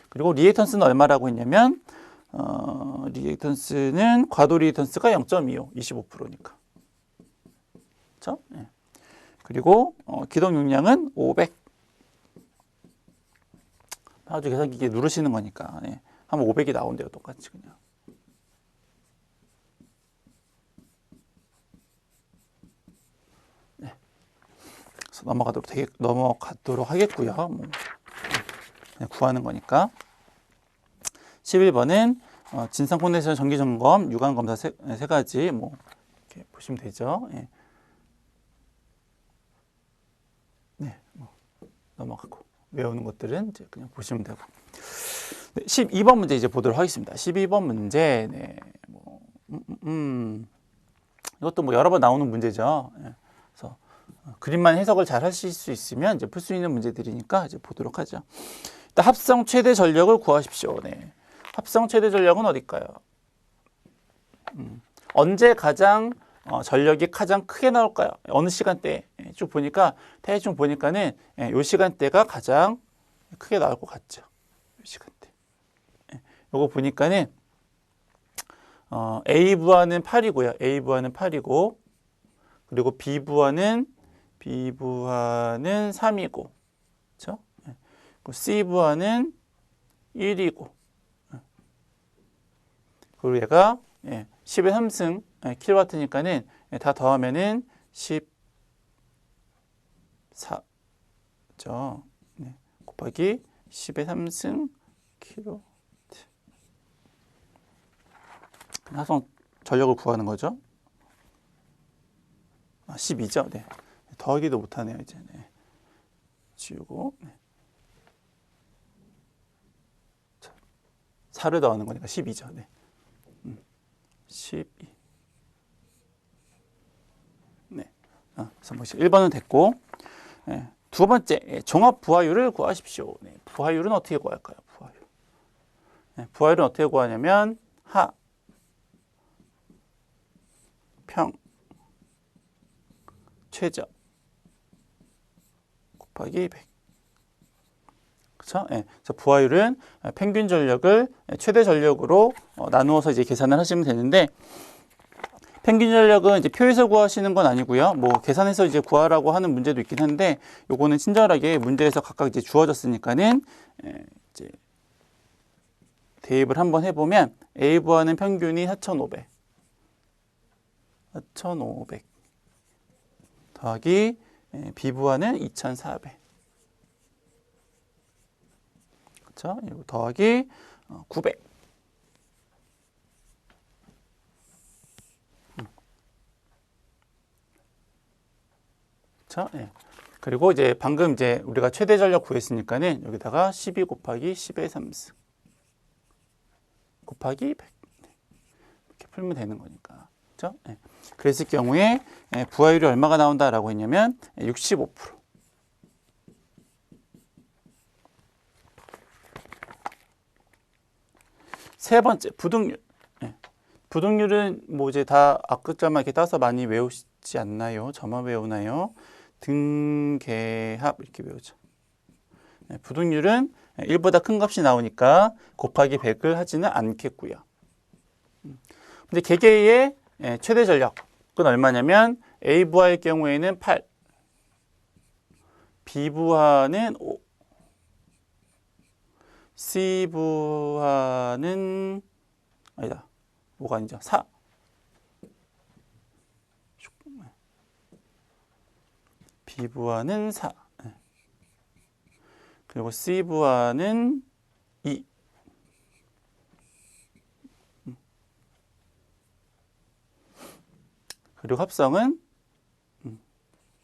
그리고 리액턴스는 얼마라고 했냐면, 리액턴스는 과도 리액턴스가 0.25, 25%니까. 그렇죠? 예. 그리고 기동 용량은 500. 아주 계산기계 누르시는 거니까, 예. 하면 500이 나온대요, 똑같이 그냥. 네. 그래서 넘어가도록 하겠고요. 뭐 그냥 구하는 거니까. 11번은 진상 콘덴서 정기 점검, 유관 검사 세 가지 뭐 이렇게 보시면 되죠. 예. 네, 뭐 넘어가고 외우는 것들은 이제 그냥 보시면 되고. 네, 12번 문제 이제 보도록 하겠습니다. 12번 문제, 네, 뭐, 이것도 뭐 여러 번 나오는 문제죠. 예. 그래서 그림만 해석을 잘 하실 수 있으면 이제 풀 수 있는 문제들이니까 이제 보도록 하죠. 일단 합성 최대 전력을 구하십시오. 네. 합성 최대 전력은 어딜까요? 언제 가장 전력이 가장 크게 나올까요? 어느 시간대에? 쭉 보니까 대충 보니까는 이 시간대가 가장 크게 나올 것 같죠. 이 시간대. 요거 보니까는 A 부하는 8이고요. A 부하는 8이고, 그리고 B 부하는 3이고, 그렇죠? C 부하는 1이고, 그리고 얘가 10의 3승 킬로와트니까는 다 더하면은 14죠. 네. 곱하기 10의 3승 킬로와트. 합성 전력을 구하는 거죠. 12죠. 네. 더하기도 못하네요, 이제. 네. 지우고. 네. 4를 더하는 거니까 12죠. 네. 12. 네. 그래서 뭐 1번은 됐고, 네. 두 번째, 종합 부하율을 구하십시오. 네. 부하율은 어떻게 구할까요? 부하율. 네. 부하율은 어떻게 구하냐면, 하, 평, 최저 곱하기 100. 그렇죠? 예. 그래서 부하율은 평균 전력을 최대 전력으로 나누어서 이제 계산을 하시면 되는데, 평균 전력은 이제 표에서 구하시는 건 아니고요. 뭐 계산해서 이제 구하라고 하는 문제도 있긴 한데, 요거는 친절하게 문제에서 각각 이제 주어졌으니까는 이제 대입을 한번 해보면 A 부하는 평균이 4,500. 4,500 더하기 B 부하는 2,400. 그렇죠? 이거 더하기 900. 그렇죠? 예. 그리고 이제 방금 이제 우리가 최대 전력 구했으니까는 여기다가 12 곱하기 10의 3승 곱하기 100. 이렇게 풀면 되는 거니까. 그렇죠? 예. 그랬을 경우에 부하율이 얼마가 나온다라고 했냐면 65%. 세 번째, 부등률. 예. 부등률은 뭐 이제 다 앞글자만 이렇게 따서 많이 외우시지 않나요? 저만 외우나요? 등계합 이렇게 외우죠. 예. 부등률은 1보다 큰 값이 나오니까 곱하기 100을 하지는 않겠고요. 근데 개개의 최대 전력은 얼마냐면 A 부하의 경우에는 8, B 부하는 5, C 부하는 아니다. 5가 아니죠. 4. B 부하는 4. 그리고 C 부하는 2. 그리고 합성은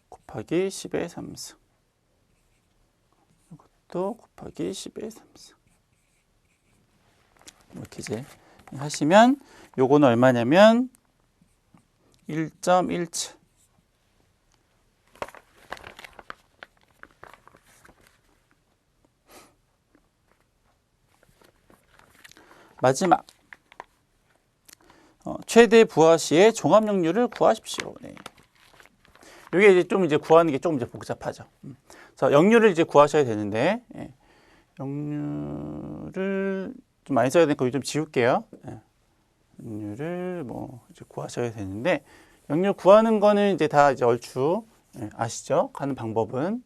곱하기 10의 3승. 이것도 곱하기 10의 3승. 이렇게 이제 하시면 요거는 얼마냐면 1.17. 마지막 최대 부하 시의 종합 역률을 구하십시오. 네. 이게 이제 좀 이제 구하는 게 조금 이제 복잡하죠. 자, 역률을 이제 구하셔야 되는데 역률을 좀 많이 써야 되니까 좀 지울게요. 역률을 뭐 이제 구하셔야 되는데 역률 구하는 거는 이제 다 이제 얼추 아시죠? 하는 방법은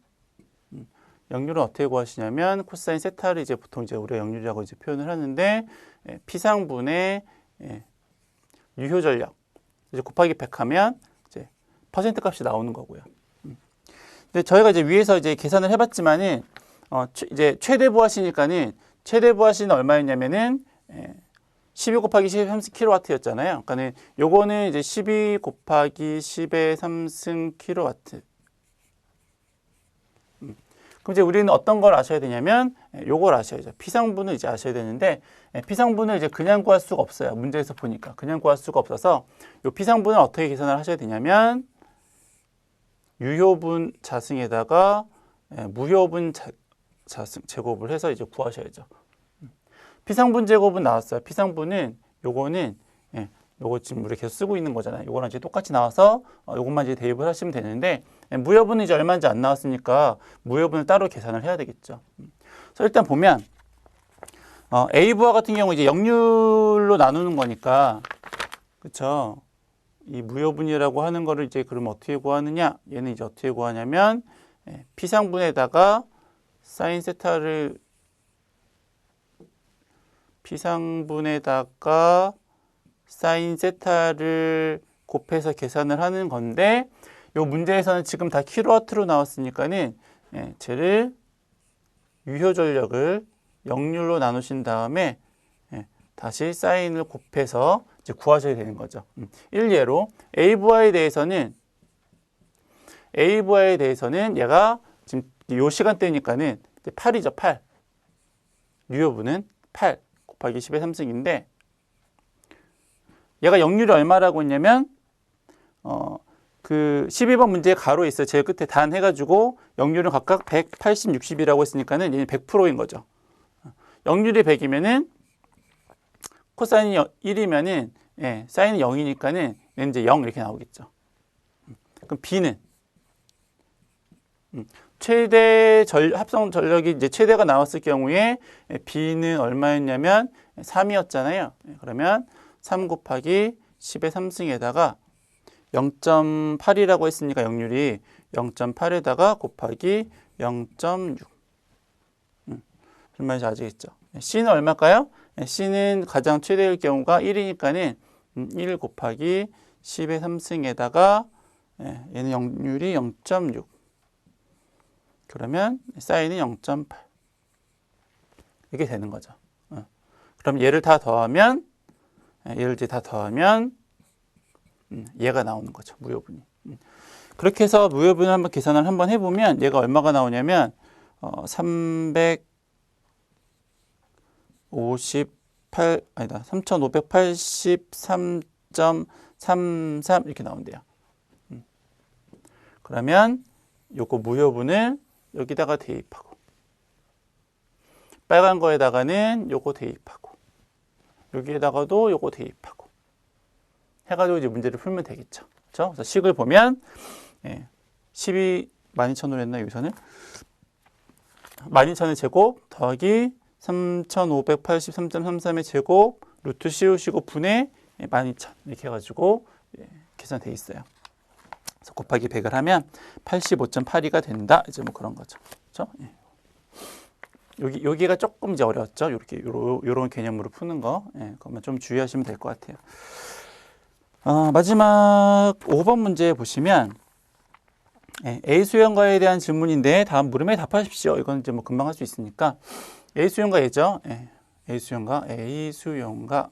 역률은 어떻게 구하시냐면 코사인 세타를 이제 보통 이제 우리가 역률이라고 이제 표현을 하는데 P상분의 유효 전력 이제 곱하기 100 하면 이제 퍼센트 값이 나오는 거고요. 근데 저희가 이제 위에서 이제 계산을 해봤지만은 이제 최대 부하시니까는 최대 부하시는 얼마였냐면은 12 곱하기 10의 3승 킬로와트였잖아요. 그러니까 요거는 이제 12 곱하기 10의 3승 킬로와트. 그럼 이제 우리는 어떤 걸 아셔야 되냐면 요걸 아셔야죠. P상분을 이제 아셔야 되는데 P상분을 이제 그냥 구할 수가 없어요. 문제에서 보니까 그냥 구할 수가 없어서 요 P상분을 어떻게 계산을 하셔야 되냐면 유효분 자승에다가 무효분 자승 제곱을 해서 이제 구하셔야죠. P상분 제곱은 나왔어요. P상분은 요거는 요거 지금 우리 계속 쓰고 있는 거잖아요. 요거랑 이제 똑같이 나와서 요것만 이제 대입을 하시면 되는데 무효분은 이제 얼마인지 안 나왔으니까 무효분을 따로 계산을 해야 되겠죠. 그래서 일단 보면 A 부하 같은 경우 이제 역률로 나누는 거니까 그렇죠. 이 무효분이라고 하는 거를 이제 그러면 어떻게 구하느냐? 얘는 이제 어떻게 구하냐면 P상분에다가 사인 세타를 P상분에다가 사인 세타를 곱해서 계산을 하는 건데 요 문제에서는 지금 다 킬로와트로 나왔으니까는 쟤를 유효 전력을 역률로 나누신 다음에 다시 사인을 곱해서 이제 구하셔야 되는 거죠. 일례로 A 부하에 대해서는 얘가 지금 요 시간대니까는 8이죠. 8. 유효분은 8 곱하기 10의 3승인데 얘가 역률이 얼마라고 했냐면 그 12번 문제에 가로에 있어요. 제일 끝에 단 해가지고 역률은 각각 180, 60이라고 했으니까는 얘는 100%인 거죠. 역률이 100이면은 코사인이 1이면은 사인이 0이니까는 얘는 이제 0 이렇게 나오겠죠. 그럼 B는 최대 합성 전력이 이제 최대가 나왔을 경우에 B는 얼마였냐면 3이었잖아요. 그러면 3 곱하기 10의 3승에다가 0.8이라고 했으니까 역률이 0.8에다가 곱하기 0.6. 무슨 말인지 아시겠죠? C는 얼마일까요? C는 가장 최대일 경우가 1이니까는 1 곱하기 10의 3승에다가 얘는 역률이 0.6. 그러면 사인이 0.8. 이렇게 되는 거죠. 그럼 얘를 다 더하면 얘가 나오는 거죠. 무효분이. 그렇게 해서 무효분을 한번 계산을 한번 해보면 얘가 얼마가 나오냐면 3583.33 이렇게 나온대요. 그러면 요거 무효분을 여기다가 대입하고 빨간 거에다가는 요거 대입하고 여기에다가도 요거 대입하고 해가지고 이제 문제를 풀면 되겠죠. 그렇죠? 그래서 식을 보면 12,000으로 했나 여기서는 12,000의 제곱 더하기 3,583.33의 제곱 루트 씌우시고 분의 12,000 이렇게 해가지고 계산돼 있어요. 그래서 곱하기 100을 하면 85.82가 된다. 이제 뭐 그런 거죠. 그렇죠? 여기가 조금 이제 어려웠죠. 이렇게 요런 개념으로 푸는 거. 그것만 좀 주의하시면 될 것 같아요. 마지막 5번 문제 보시면 A 수형과에 대한 질문인데 다음 물음에 답하십시오. 이건 이제 뭐 금방 할 수 있으니까 A 수형과 얘죠. A 수형과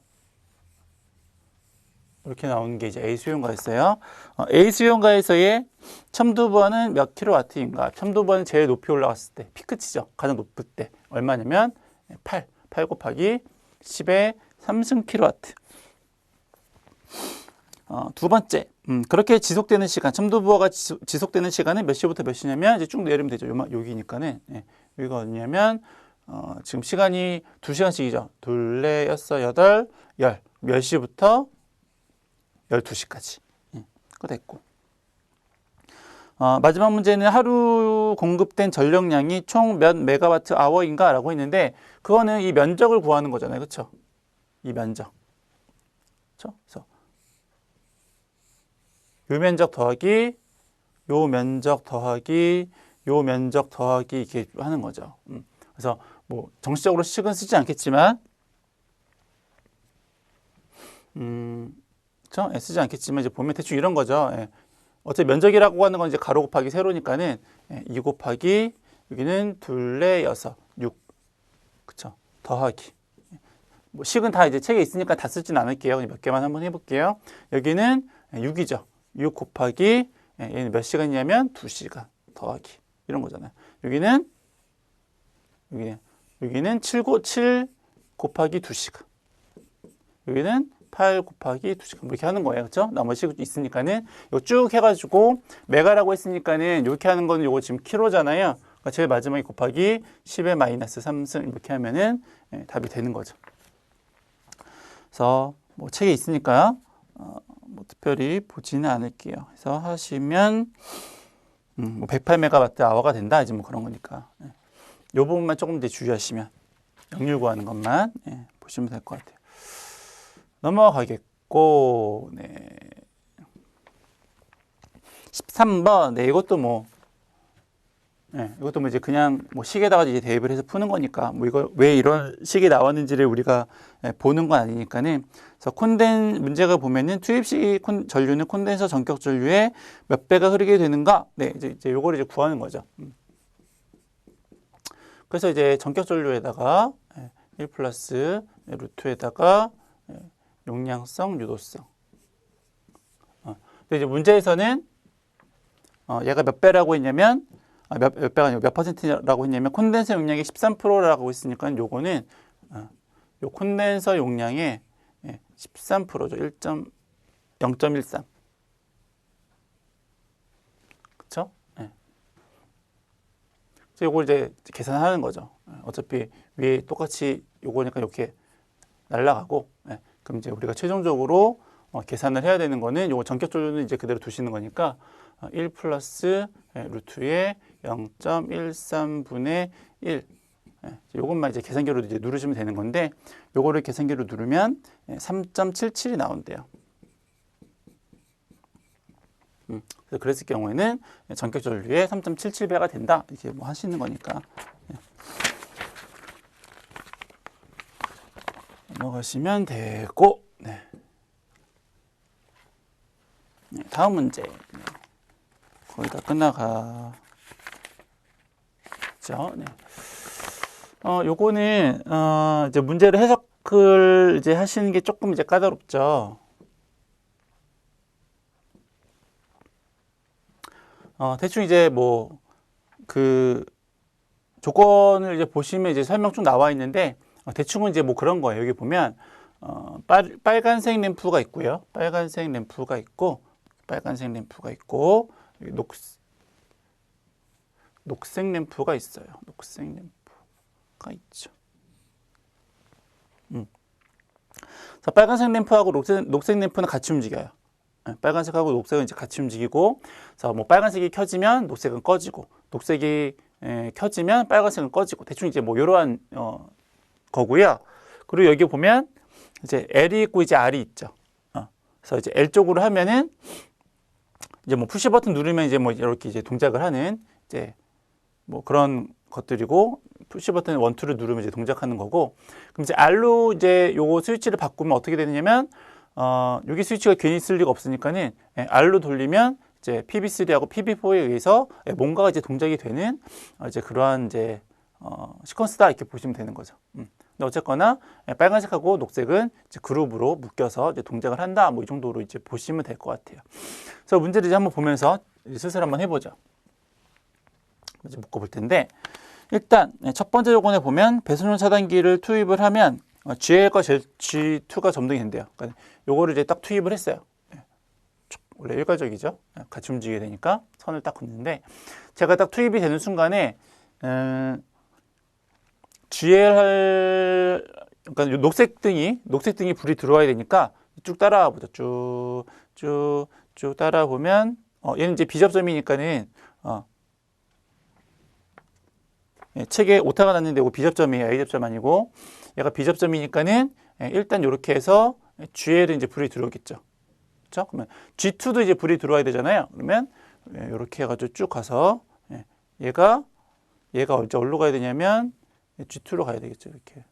이렇게 나오는 게 이제 A 수형과였어요. A 수형과에서의 첨두부하는 몇 킬로와트인가? 첨두부하는 제일 높이 올라갔을 때 피크치죠. 가장 높을 때 얼마냐면 8 곱하기 10의 3승 킬로와트. 두 번째, 그렇게 지속되는 시간, 첨도부하가 지속되는 시간은 몇 시부터 몇 시냐면 이제 쭉 내리면 되죠. 여기니까는 여기가 어디냐면 지금 시간이 2시간씩이죠. 둘, 넷, 여섯, 여덟, 열. 몇 시부터 12시까지. 그거 됐고. 마지막 문제는 하루 공급된 전력량이 총 몇 메가와트 아워인가 라고 했는데 그거는 이 면적을 구하는 거잖아요. 그렇죠? 이 면적. 그렇죠? 그래서 요 면적 더하기 요 면적 더하기 요 면적 더하기 이렇게 하는 거죠. 그래서 뭐 정식적으로 식은 쓰지 않겠지만 그렇죠? 쓰지 않겠지만 이제 보면 대충 이런 거죠. 어차피 면적이라고 하는 건 이제 가로 곱하기 세로니까는 2 곱하기 여기는 둘, 넷, 여섯, 6. 그쵸? 더하기. 뭐 식은 다 이제 책에 있으니까 다 쓰진 않을게요. 몇 개만 한번 해볼게요. 여기는 6이죠. 6 곱하기 얘는 몇 시간이냐면 2시간 더하기 이런 거잖아요. 여기는 7 곱하기 2시간. 여기는 8 곱하기 2시간 이렇게 하는 거예요. 그렇죠? 나머지 있으니까는 이거 쭉 해가지고 메가라고 했으니까는 이렇게 하는 거는 요거 지금 킬로잖아요. 그러니까 제일 마지막에 곱하기 10의 마이너스 3승 이렇게 하면은 답이 되는 거죠. 그래서 뭐 책에 있으니까 뭐 특별히 보지는 않을게요. 그래서 하시면 뭐 108메가와트 아워가 된다 이제 뭐 그런 거니까 이 부분만 조금 더 주의하시면 역률 구하는 것만 보시면 될 것 같아요. 넘어가겠고, 13번, 이것도 뭐 이제 그냥 뭐 식에다가 이제 대입을 해서 푸는 거니까, 뭐 이거 왜 이런 식이 나왔는지를 우리가 보는 건 아니니까는. 그래서 문제가 보면은 투입식 전류는 콘덴서 전격 전류의 몇 배가 흐르게 되는가? 이제 요거를 이제 구하는 거죠. 그래서 이제 전격 전류에다가 1 플러스 루트에다가 용량성, 유도성. 근데 이제 문제에서는 얘가 몇 배라고 했냐면 몇 배가 아니고 몇 퍼센트라고 했냐면 콘덴서 용량이 13%라고 했으니까 요거는 요 콘덴서 용량의 13%죠. 0.13. 그렇죠? 그래서 요걸 이제 계산하는 거죠. 어차피 위에 똑같이 요거니까 이렇게 날라가고 그럼 이제 우리가 최종적으로 계산을 해야 되는 거는 요거 전격 전류는 이제 그대로 두시는 거니까 1 플러스 루트의 0.13분의 1 요것만 이제 계산기로 이제 누르시면 되는 건데 요거를 계산기로 누르면 3.77이 나온대요. 그래서 그랬을 경우에는 전격 전류의 3.77배가 된다 이렇게 뭐 하시는 거니까. 넘어가시면 되고, 다음 문제. 거의 다 끝나가죠. 요거는, 이제 문제를 해석을 이제 하시는 게 조금 이제 까다롭죠. 대충 이제 뭐, 조건을 이제 보시면 이제 설명 쭉 나와 있는데, 대충은 이제 뭐 그런 거예요. 여기 보면 빨간색 램프가 있고요. 빨간색 램프가 있고 녹색 램프가 있어요. 녹색 램프가 있죠. 그래서 빨간색 램프하고 녹색 램프는 같이 움직여요. 빨간색하고 녹색은 이제 같이 움직이고, 그래서 뭐 빨간색이 켜지면 녹색은 꺼지고, 녹색이 켜지면 빨간색은 꺼지고, 대충 이제 뭐 이러한 거고요. 그리고 여기 보면 이제 L이 있고 이제 R이 있죠. 그래서 이제 L 쪽으로 하면은 이제 뭐 푸시 버튼 누르면 이제 뭐 이렇게 이제 동작을 하는 이제 뭐 그런 것들이고 푸시 버튼 1, 2를 누르면 이제 동작하는 거고 그럼 이제 R로 이제 요거 스위치를 바꾸면 어떻게 되느냐면 여기 스위치가 괜히 있을 리가 없으니까는 R로 돌리면 이제 PB3하고 PB4에 의해서 뭔가가 이제 동작이 되는 이제 그러한 이제 시퀀스다 이렇게 보시면 되는 거죠. 근데 어쨌거나 빨간색하고 녹색은 이제 그룹으로 묶여서 이제 동작을 한다. 뭐 이 정도로 이제 보시면 될 것 같아요. 그래서 문제를 이제 한번 보면서 슬슬 한번 해보죠. 이제 묶어볼 텐데 일단 첫 번째 조건에 보면 배선용 차단기를 투입을 하면 G1과 G2가 점등이 된대요. 그러니까 요거를 이제 딱 투입을 했어요. 원래 일괄적이죠. 같이 움직이게 되니까 선을 딱 긋는데 제가 딱 투입이 되는 순간에 GL 그러니까 녹색 등이 불이 들어와야 되니까 쭉 따라와 보죠. 쭉 따라와 보면 얘는 이제 비접점이니까는 책에 오타가 났는데 이거 비접점이에요. A접점 아니고 얘가 비접점이니까는 일단 이렇게 해서 GL은 이제 불이 들어오겠죠. 그렇죠? 그러면 G2도 이제 불이 들어와야 되잖아요. 그러면 이렇게 해가지고 쭉 가서 얘가 이제 어디로 가야 되냐면 G2로 가야 되겠죠. 이렇게.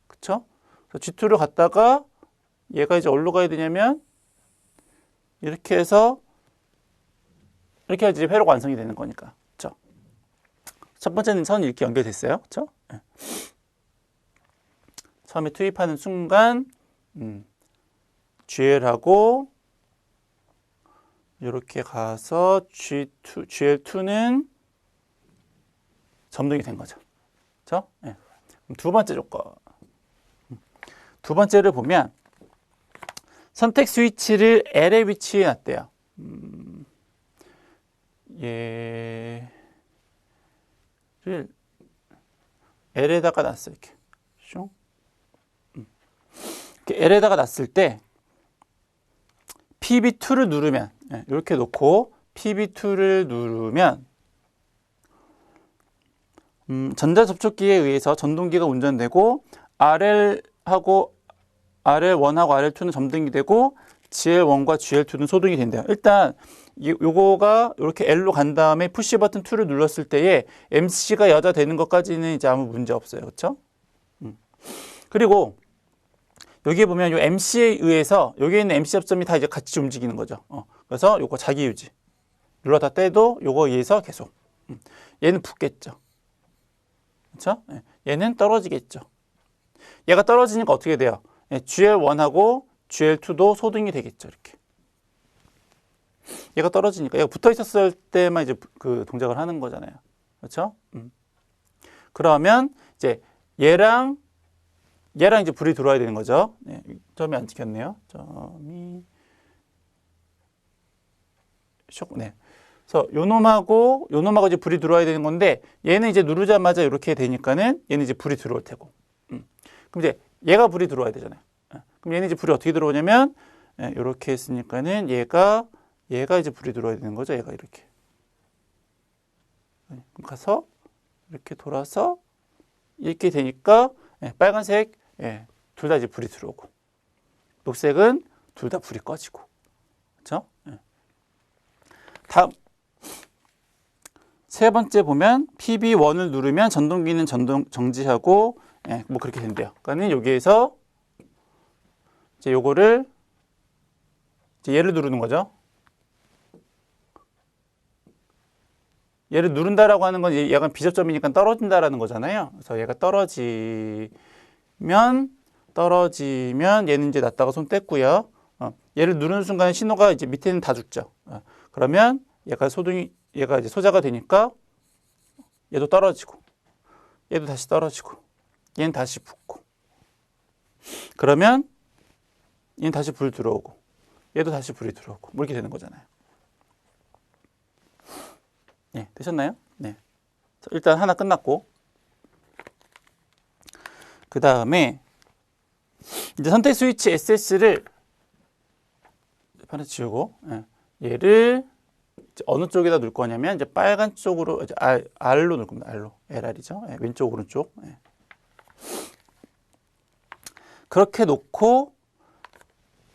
그렇죠? 그래서 G2로 갔다가 얘가 이제 어디로 가야 되냐면 이렇게 해서 이렇게 해야지 회로가 완성이 되는 거니까. 그렇죠? 첫 번째는 선이 이렇게 연결됐어요. 그렇죠? 처음에 투입하는 순간 GL하고 이렇게 가서 GL2는 점등이 된 거죠. 그렇죠? 두 번째 조건. 두 번째를 보면 선택 스위치를 L의 위치에 놨대요. 얘를 L에다가 놨어요. 이렇게. 이렇게 L에다가 놨을 때 PB2를 누르면 이렇게 놓고 PB2를 누르면 전자접촉기에 의해서 전동기가 운전되고 RL1하고 RL2는 점등이 되고 GL1과 GL2는 소등이 된대요. 일단 요거가 이렇게 L로 간 다음에 푸시 버튼 2를 눌렀을 때에 MC가 여자 되는 것까지는 이제 아무 문제 없어요. 그렇죠? 그리고 여기에 보면 요 MC에 의해서 여기에 있는 MC 접점이 다 이제 같이 움직이는 거죠. 그래서 요거 자기 유지. 눌렀다 떼도 요거에 의해서 계속. 얘는 붙겠죠. 그렇죠? 얘는 떨어지겠죠. 얘가 떨어지니까 어떻게 돼요? GL1하고 GL2도 소등이 되겠죠. 이렇게. 얘가 떨어지니까 얘가 붙어 있었을 때만 이제 그 동작을 하는 거잖아요. 그렇죠? 그러면 이제 얘랑 이제 불이 들어와야 되는 거죠. 점이 안 찍혔네요. 점이 그래서 요놈하고 이제 불이 들어와야 되는 건데 얘는 이제 누르자마자 이렇게 되니까는 얘는 이제 불이 들어올 테고. 그럼 이제 얘가 불이 들어와야 되잖아요. 그럼 얘는 이제 불이 어떻게 들어오냐면 이렇게 했으니까는 얘가 이제 불이 들어와야 되는 거죠. 얘가 이렇게. 그럼 가서 이렇게 돌아서 이렇게 되니까 빨간색 둘 다 이제 불이 들어오고 녹색은 둘 다 불이 꺼지고. 그렇죠? 다음 세 번째 보면 PB1을 누르면 전동기는 정지하고 뭐 그렇게 된대요. 그러니까 여기에서 이제 요거를 이제 얘를 누르는 거죠. 얘를 누른다라고 하는 건 약간 비접점이니까 떨어진다라는 거잖아요. 그래서 얘가 떨어지면 얘는 이제 놨다가 손 뗐고요. 얘를 누르는 순간 신호가 이제 밑에는 다 죽죠. 그러면 얘가 이제 소자가 되니까 얘도 떨어지고 얘도 다시 떨어지고 얘는 다시 붙고 그러면 얘는 다시 불 들어오고 얘도 다시 불이 들어오고 뭐 이렇게 되는 거잖아요. 되셨나요? 일단 하나 끝났고 그 다음에 이제 선택 스위치 SS를 판에 지우고 얘를 이제 어느 쪽에다 놓을 거냐면 이제 빨간 쪽으로 이제 R로 놓을 겁니다. LR이죠. 왼쪽 오른쪽. 그렇게 놓고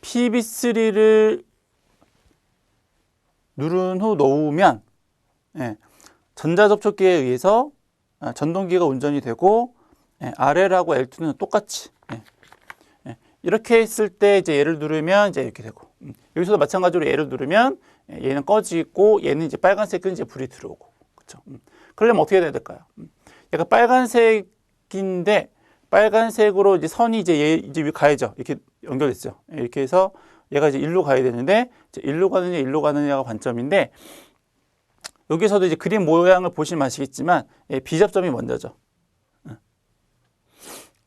PB3를 누른 후 놓으면 전자접촉기에 의해서 전동기가 운전이 되고 RL하고 L2는 똑같이 이렇게 했을 때 이제 얘를 누르면 이제 이렇게 되고 여기서도 마찬가지로 얘를 누르면 얘는 꺼지고 얘는 이제 빨간색은 이제 불이 들어오고 그렇죠? 그러려면 어떻게 해야 될까요? 얘가 빨간색인데 빨간색으로 이제 선이 이제 위 가야죠. 이렇게 연결됐죠. 이렇게 해서 얘가 이제 일로 가야 되는데 이제 일로 가느냐가 관점인데 여기서도 이제 그림 모양을 보시면 아시겠지만 비접점이 먼저죠.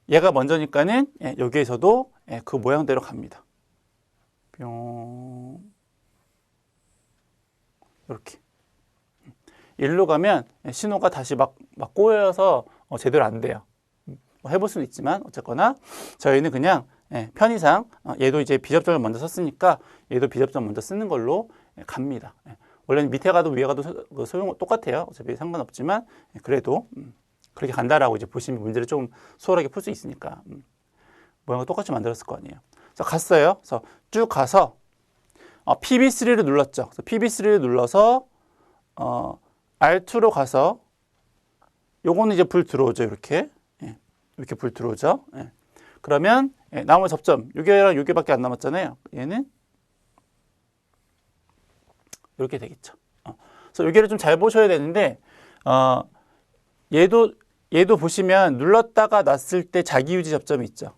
얘가 먼저니까는 여기에서도 그 모양대로 갑니다. 뿅. 이렇게. 일로 가면 신호가 다시 막 꼬여서 제대로 안 돼요. 해볼 수는 있지만 어쨌거나 저희는 그냥 편의상 얘도 이제 비접점을 먼저 썼으니까 얘도 비접점 먼저 쓰는 걸로 갑니다. 원래는 밑에 가도 위에 가도 소용 똑같아요. 어차피 상관없지만 그래도 그렇게 간다라고 이제 보시면 문제를 좀 수월하게 풀 수 있으니까 모양을 똑같이 만들었을 거 아니에요. 그래서 갔어요. 그래서 쭉 가서 PB3를 눌렀죠. 그래서 PB3를 눌러서 R2로 가서 요거는 이제 불 들어오죠. 이렇게 불 들어오죠. 그러면 나머지 접점 요게랑 요게밖에 안 남았잖아요. 얘는 이렇게 되겠죠. 그래서 요게를 좀 잘 보셔야 되는데 얘도 보시면 눌렀다가 놨을 때 자기 유지 접점이 있죠.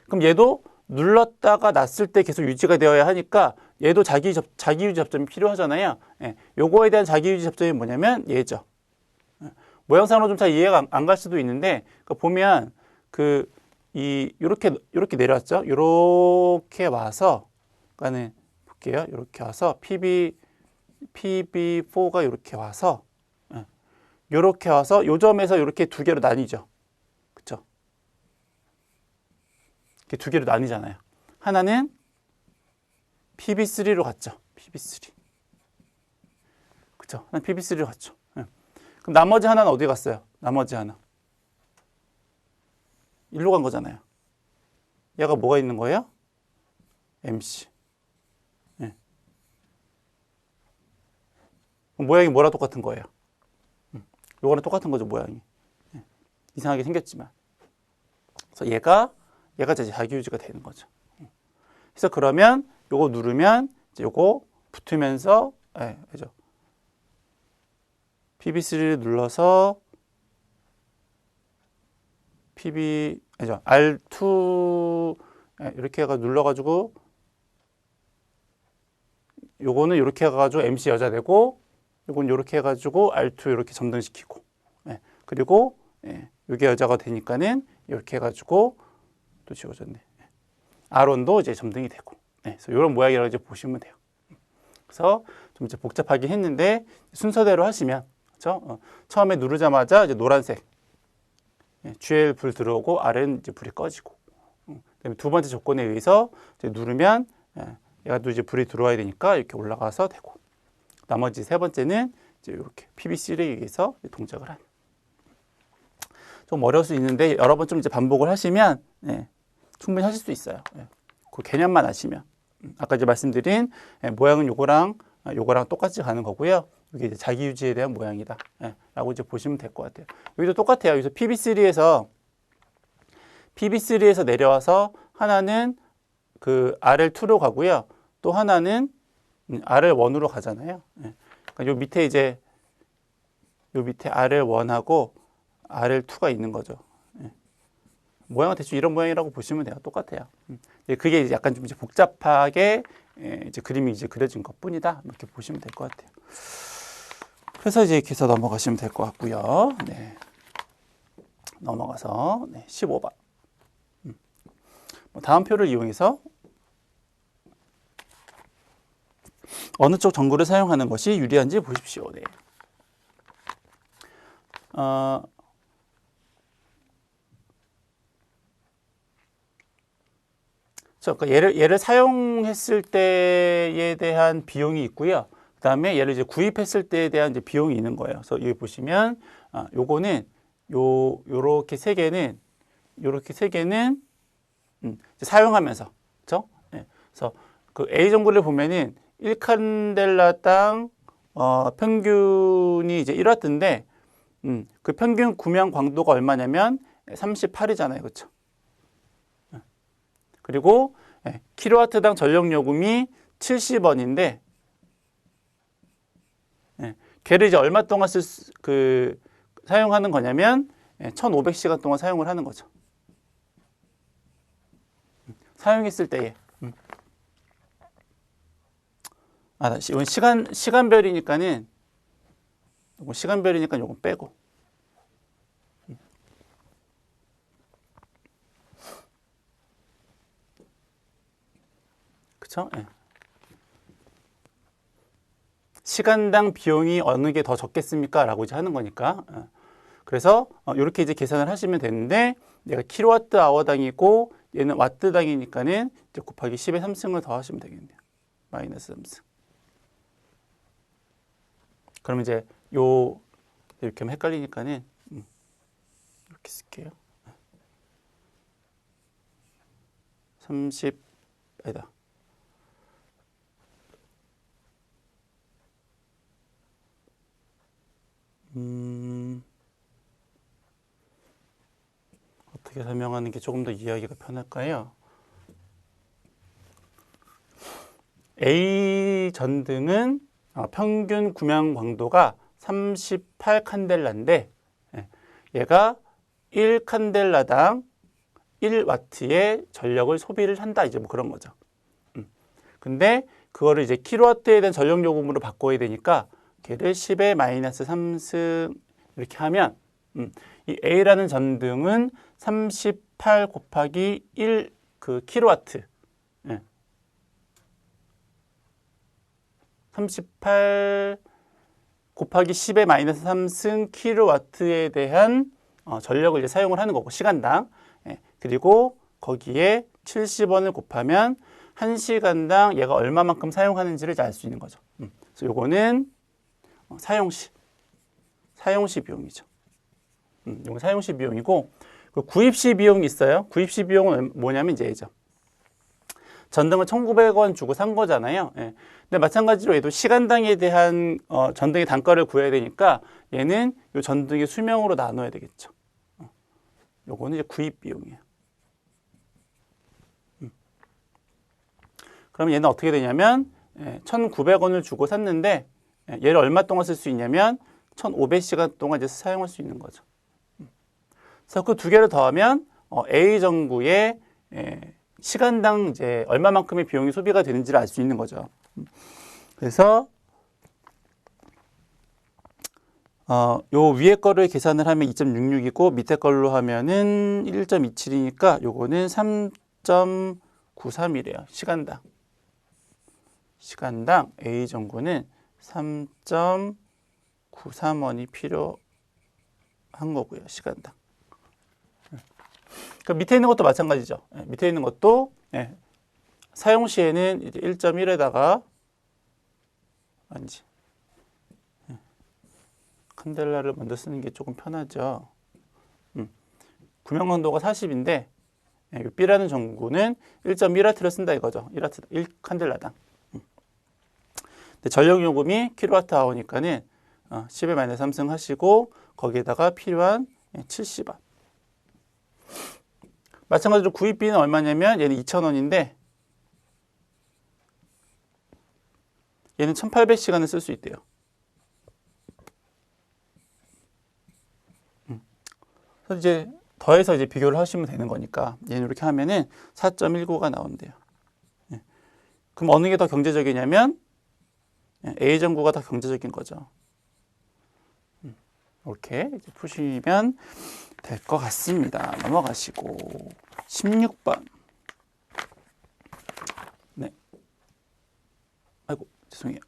그럼 얘도 눌렀다가 놨을 때 계속 유지가 되어야 하니까 얘도 자기 유지 접점이 필요하잖아요. 요거에 대한 자기 유지 접점이 뭐냐면 얘죠. 모양상으로 좀 잘 이해가 안 갈 수도 있는데 보면 요렇게 내려왔죠. 요렇게 와서 그러니까는 볼게요. 요렇게 와서 PB4가 요렇게 와서 요렇게 와서 요 점에서 요렇게 두 개로 나뉘죠. 그쵸? 이렇게 두 개로 나뉘잖아요. 하나는 PB3로 갔죠. PB3. 그쵸? 하나 PB3로 갔죠. 그럼 나머지 하나는 어디 갔어요? 나머지 하나. 일로 간 거잖아요. 얘가 뭐가 있는 거예요? MC. 모양이 뭐랑 똑같은 거예요? 요거랑 똑같은 거죠, 모양이. 이상하게 생겼지만. 그래서 얘가 이제 자기 유지가 되는 거죠. 그래서 그러면 요거 누르면 이제 요거 붙으면서 그죠? PB3를 눌러서 R2 이렇게 해가 눌러가지고 요거는 이렇게 해가지고 MC 여자 되고 요건 이렇게 해가지고 R2 이렇게 점등시키고 그리고 요게 여자가 되니까는 이렇게 해가지고 또 지워졌네. R1도 이제 점등이 되고 그래서 이런 모양이라고 이제 보시면 돼요. 그래서 좀 이제 복잡하긴 했는데 순서대로 하시면 그렇죠? 처음에 누르자마자 이제 노란색 GL 불 들어오고 R은 이제 불이 꺼지고 그다음에 두 번째 조건에 의해서 이제 누르면 얘가 또 이제 불이 들어와야 되니까 이렇게 올라가서 되고 나머지 세 번째는 이제 이렇게 PB3에 의해서 동작을 하는. 좀 어려울 수 있는데 여러 번 좀 이제 반복을 하시면 충분히 하실 수 있어요. 그 개념만 아시면 아까 이제 말씀드린 모양은 요거랑 똑같이 가는 거고요. 이게 이제 자기 유지에 대한 모양이다. 라고 이제 보시면 될 것 같아요. 여기도 똑같아요. 여기서 PB3에서 내려와서 하나는 그 RL2로 가고요. 또 하나는 RL1으로 가잖아요. 그러니까 요 밑에 RL1하고 RL2가 있는 거죠. 모양은 대충 이런 모양이라고 보시면 돼요. 똑같아요. 그게 이제 약간 좀 이제 복잡하게 이제 그림이 이제 그려진 것뿐이다. 이렇게 보시면 될 것 같아요. 그래서 이제 이렇게 해서 넘어가시면 될 것 같고요. 넘어가서 15번. 다음 표를 이용해서 어느 쪽 전구를 사용하는 것이 유리한지 보십시오. 그러니까 얘를 사용했을 때에 대한 비용이 있고요. 그 다음에 얘를 이제 구입했을 때에 대한 이제 비용이 있는 거예요. 그래서 여기 보시면 요거는 요렇게 세 개는 사용하면서 그렇죠? 그래서 그 A 전구를 보면은 1칸델라당 평균이 이제 1와트인데 그 평균 구명 광도가 얼마냐면 38이잖아요. 그렇죠? 그리고 킬로와트당 전력 요금이 70원인데 걔를 이제 얼마 동안 사용하는 거냐면 1500시간 동안 사용을 하는 거죠. 사용했을 때에 이건 시간별이니까는 요건 빼고 그렇죠? 예. 시간당 비용이 어느 게 더 적겠습니까? 라고 이제 하는 거니까. 그래서 이렇게 이제 계산을 하시면 되는데 얘가 킬로와트 아워당이고 얘는 와트당이니까는 이제 곱하기 10의 3승을 더 하시면 되겠네요. 마이너스 3승. 그럼 이제 요 이렇게 하면 헷갈리니까는 이렇게 쓸게요. 30 아니다. 어떻게 설명하는 게 조금 더 이해하기가 편할까요? A 전등은 평균 구명 광도가 38칸델라인데 얘가 1칸델라당 1와트의 전력을 소비를 한다. 이제 뭐 그런 거죠. 근데 그거를 이제 킬로와트에 대한 전력 요금으로 바꿔야 되니까 걔를 10의 마이너스 3승 이렇게 하면 이 A라는 전등은 38 곱하기 1 그 킬로와트 38 곱하기 10의 마이너스 3승 킬로와트에 대한 전력을 이제 사용을 하는 거고 시간당 그리고 거기에 70원을 곱하면 1시간당 얘가 얼마만큼 사용하는지를 알 수 있는 거죠. 그래서 요거는 사용시 비용이죠. 이건 사용시 비용이고 구입시 비용이 있어요. 구입시 비용은 뭐냐면 이제 얘죠. 전등을 1,900원 주고 산 거잖아요. 예. 근데 마찬가지로 얘도 시간당에 대한 전등의 단가를 구해야 되니까 얘는 이 전등의 수명으로 나눠야 되겠죠. 요거는 이제 구입 비용이에요. 그럼 얘는 어떻게 되냐면 1,900원을 주고 샀는데 얘를 얼마 동안 쓸 수 있냐면 1,500시간 동안 이제 사용할 수 있는 거죠. 그래서 그 두 개를 더하면 A 정부의 시간당 이제 얼마만큼의 비용이 소비가 되는지를 알 수 있는 거죠. 그래서 요 위에 거를 계산을 하면 2.66이고 밑에 걸로 하면은 1.27이니까 요거는 3.93이래요. 시간당 A 정부는 3.93원이 필요한 거고요. 시간당. 그 밑에 있는 것도 마찬가지죠. 밑에 있는 것도 사용 시에는 이제 1.1에다가 아니지. 칸델라를 먼저 쓰는 게 조금 편하죠. 구명 강도가 40인데 B라는 전구는 1.1와트를 쓴다 이거죠. 1칸델라당. 근데 전력 요금이 킬로와트 아워니까는 10의 마이너스 3승 하시고 거기에다가 필요한 70원. 마찬가지로 구입비는 얼마냐면 얘는 2,000원인데 얘는 1,800시간을 쓸 수 있대요. 그래서 이제 더해서 이제 비교를 하시면 되는 거니까 얘는 이렇게 하면은 4.19가 나온대요. 그럼 어느 게 더 경제적이냐면 A 전구가 더 경제적인 거죠. 이렇게 이제 푸시면 될 것 같습니다. 넘어가시고 16번. 네. 아이고 죄송해요.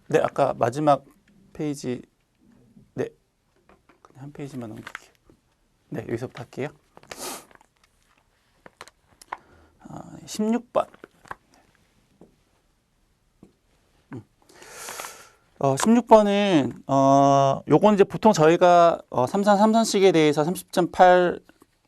네, 아까 마지막 페이지 네, 그냥 한 페이지만 넘길게요. 네, 여기서부터 할게요. 16번. 16번은 요건 이제 보통 저희가 삼선식에 대해서 30.8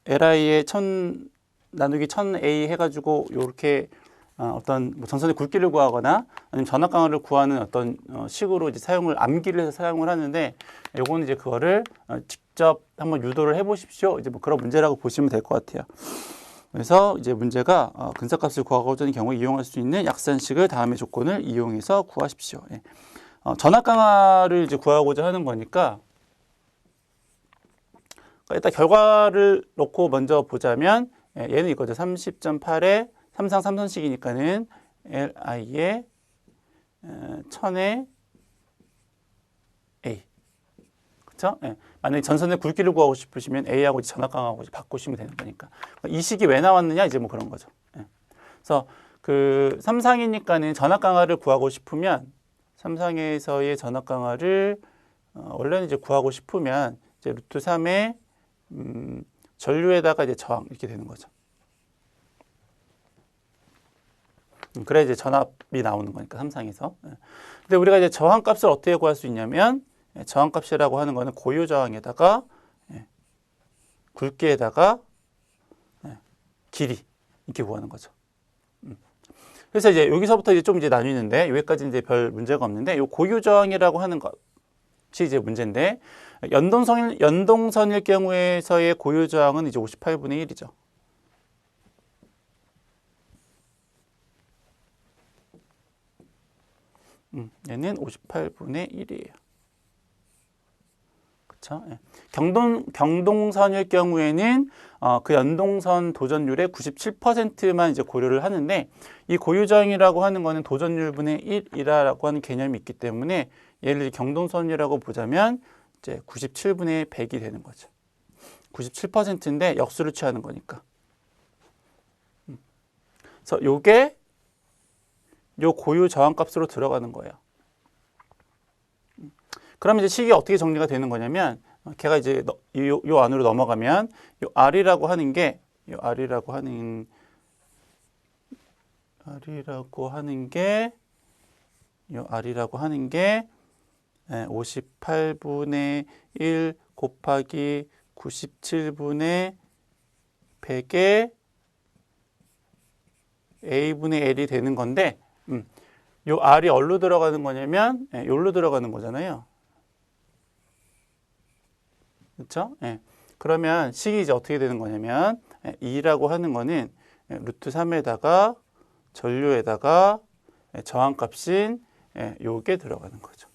LI에 1000 나누기 1000A 해가지고 요렇게 어떤 뭐 전선의 굵기를 구하거나 아니면 전압 강화를 구하는 어떤 식으로 이제 암기를 해서 사용을 하는데 요거는 이제 그거를 직접 한번 유도를 해보십시오. 이제 뭐 그런 문제라고 보시면 될 것 같아요. 그래서 이제 문제가 근사값을 구하고자 하는 경우에 이용할 수 있는 약산식을 다음의 조건을 이용해서 구하십시오. 예. 전압 강화를 이제 구하고자 하는 거니까 일단 결과를 놓고 먼저 보자면 얘는 이거죠. 30.8에 3상 3선식이니까는 LI에 1000에 A. 그렇죠? 만약에 전선의 굵기를 구하고 싶으시면 A하고 이제 전압강하고 이제 바꾸시면 되는 거니까. 이 식이 왜 나왔느냐 이제 뭐 그런 거죠. 예. 그래서 그 삼상이니까는 전압강하를 구하고 싶으면 삼상에서의 전압강하를 원래는 이제 구하고 싶으면 이제 루트 3의 전류에다가 이제 저항 이렇게 되는 거죠. 그래 이제 전압이 나오는 거니까 삼상에서. 근데 우리가 이제 저항값을 어떻게 구할 수 있냐면 저항값이라고 하는 거는 고유 저항에다가 굵기에다가 길이 이렇게 구하는 거죠. 그래서 이제 여기서부터 이제 좀 이제 나뉘는데 여기까지 이제 별 문제가 없는데 요 고유 저항이라고 하는 것이 이제 문제인데 연동선일 경우에서의 고유 저항은 이제 58분의 1이죠. 얘는 58분의 1이에요. 그렇죠? 예. 경동선일 경우에는 그 연동선 도전율의 97%만 이제 고려를 하는데 이 고유저항이라고 하는 거는 도전율분의 1이라고 하는 개념이 있기 때문에 얘를 경동선이라고 보자면 이제 97분의 100이 되는 거죠. 97%인데 역수를 취하는 거니까. 그래서 요게 요 고유 저항값으로 들어가는 거예요. 그러면 이제 식이 어떻게 정리가 되는 거냐면 걔가 이제 요 안으로 넘어가면 요 R이라고 하는 게 R이라고 하는 게 58분의 1 곱하기 97분의 100의 A분의 L이 되는 건데 요 R이 어디로 들어가는 거냐면 여기로 들어가는 거잖아요. 그렇죠? 그러면 식이 이제 어떻게 되는 거냐면 2라고 하는 거는 루트 3에다가 전류에다가 저항값인 요게 들어가는 거죠.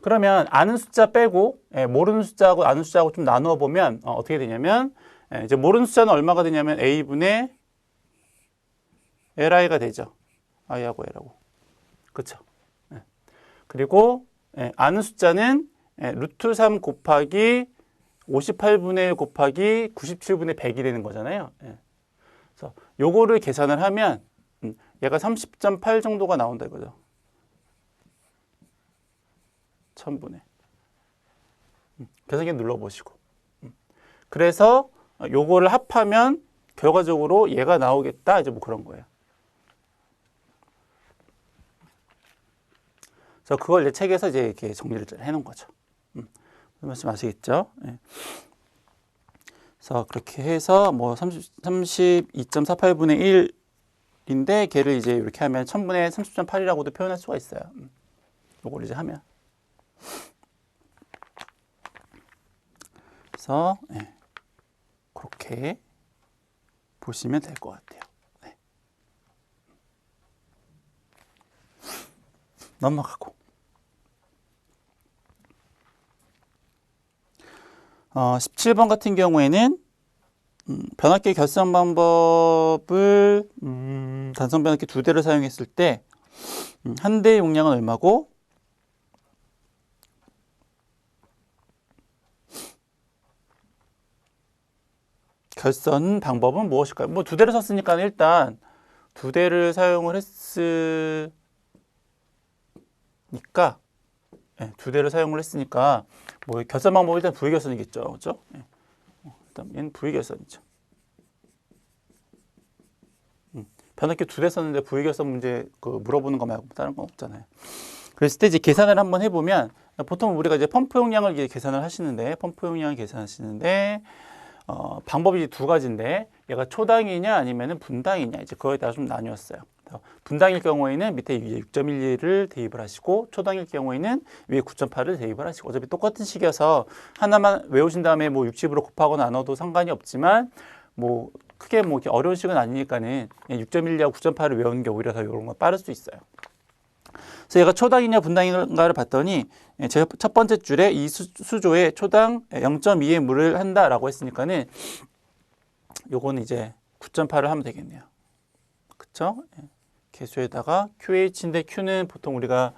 그러면 아는 숫자 빼고 모르는 숫자하고 아는 숫자하고 좀 나누어 보면 어떻게 되냐면 이제 모르는 숫자는 얼마가 되냐면 A분의 LI가 되죠. I하고 L하고. 그렇죠? 그리고 아는 숫자는 루트 3 곱하기 58분의 1 곱하기 97분의 100이 되는 거잖아요. 그래서 요거를 계산을 하면 얘가 30.8 정도가 나온다 이거죠. 1000분의. 계산기 눌러보시고. 그래서 요거를 합하면 결과적으로 얘가 나오겠다 이제 뭐 그런 거예요. 그래서 그걸 이제 책에서 이제 이렇게 정리를 해놓은 거죠. 무슨 말씀 아시겠죠? 그래서 그렇게 해서 뭐 32.48분의 1인데 걔를 이제 이렇게 하면 1000분의 30.8이라고도 표현할 수가 있어요. 요걸 이제 하면. 그래서 그렇게 보시면 될 것 같아요. 넘어가고 17번 같은 경우에는 변압기 결성 방법을 단성 변압기 2대를 사용했을 때 한 대의 용량은 얼마고 결선 방법은 무엇일까요? 뭐 2대를 썼으니까 일단 2대를 사용을 했으니까 2대를 사용을 했으니까 뭐 결선 방법은 일단 부위결선이겠죠. 그렇죠? 일단 얘는 부위결선이죠. 변압기 2대 썼는데 부위결선 문제 물어보는 거 말고 다른 건 없잖아요. 그랬을 때 이제 계산을 한번 해보면 보통 우리가 이제 펌프 용량을 계산을 하시는데 방법이 2가지인데 얘가 초당이냐 아니면 분당이냐 이제 그거에 따라 좀 나뉘었어요. 분당일 경우에는 밑에 위에 6.12를 대입을 하시고 초당일 경우에는 위에 9.8을 대입을 하시고 어차피 똑같은 식이어서 하나만 외우신 다음에 뭐 60으로 곱하거나 나눠도 상관이 없지만 뭐 크게 뭐 이렇게 어려운 식은 아니니까는 6.12하고 9.8을 외우는 게 오히려 더 이런 거 빠를 수 있어요. 그래서 얘가 초당이냐 분당인가를 봤더니 제 첫 번째 줄에 이 수조에 초당 0.2의 물을 한다라고 했으니까는 요거는 이제 9.8을 하면 되겠네요. 그쵸? 개수에다가 QH인데 Q는 보통 우리가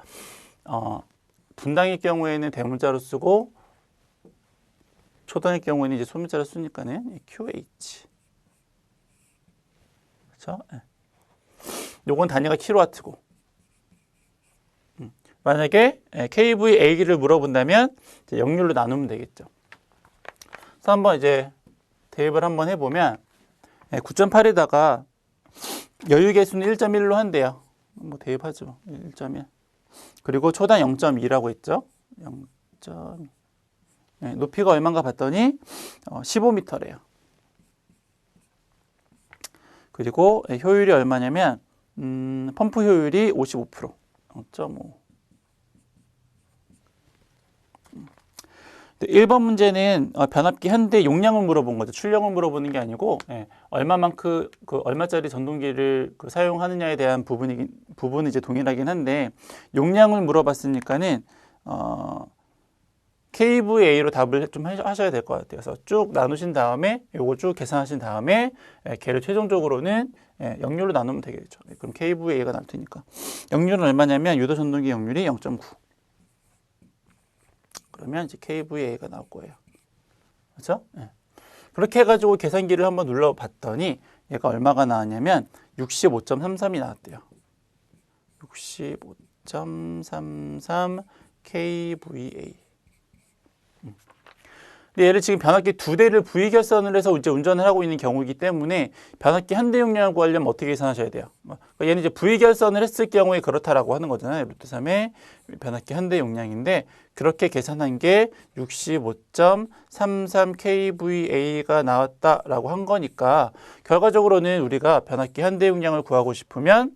분당일 경우에는 대문자로 쓰고 초단일 경우에는 이제 소문자로 쓰니까는 QH. 그렇죠? 요건 단위가 킬로와트고. 만약에 kVA를 물어본다면 이제 역률로 나누면 되겠죠. 그래서 한번 이제 대입을 한번 해보면 9.8에다가 여유 개수는 1.1로 한대요. 뭐 대입하죠. 1.1. 그리고 초단 0.2라고 했죠. 0.2. 높이가 얼마인가 봤더니 15m래요. 그리고 효율이 얼마냐면 펌프 효율이 55%. 0.5. 1번 문제는 변압기 현대 용량을 물어본 거죠. 출력을 물어보는 게 아니고 얼마만큼 얼마짜리 전동기를 사용하느냐에 대한 부분은 이제 동일하긴 한데 용량을 물어봤으니까는 kVA로 답을 좀 하셔야 될 것 같아요. 그래서 쭉 나누신 다음에 요거 쭉 계산하신 다음에 걔를 최종적으로는 역률로 나누면 되겠죠. 그럼 kVA가 나올 테니까 역률은 얼마냐면 유도 전동기 역률이 0.9. 그러면 이제 kVA가 나올 거예요. 그렇죠? 그렇게 해가지고 계산기를 한번 눌러봤더니 얘가 얼마가 나왔냐면 65.33이 나왔대요. 65.33 kVA. 근데 얘를 지금 변압기 2대를 V결선을 해서 이제 운전을 하고 있는 경우이기 때문에 변압기 한 대 용량을 구하려면 어떻게 계산하셔야 돼요? 그러니까 얘는 이제 V결선을 했을 경우에 그렇다라고 하는 거잖아요. 루트 3의 변압기 한 대 용량인데 그렇게 계산한 게 65.33 kVA가 나왔다라고 한 거니까 결과적으로는 우리가 변압기 한 대 용량을 구하고 싶으면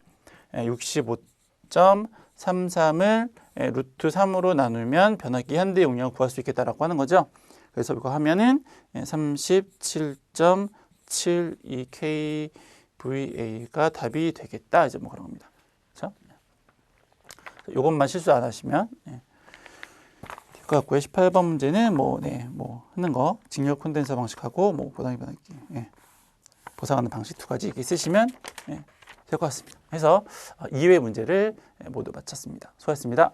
65.33을 루트 3으로 나누면 변압기 한 대 용량을 구할 수 있겠다라고 하는 거죠. 그래서 이거 하면은 37.72 kVA가 답이 되겠다. 이제 뭐 그런 겁니다. 그렇죠? 이것만 실수 안 하시면 될 것 같고요. 18번 문제는 뭐 하는 거 직력 콘덴서 방식하고 뭐 보상기 변압기 보상하는 방식 두 가지 이렇게 쓰시면 될 것 같습니다. 그래서 2회 문제를 모두 마쳤습니다. 수고하셨습니다.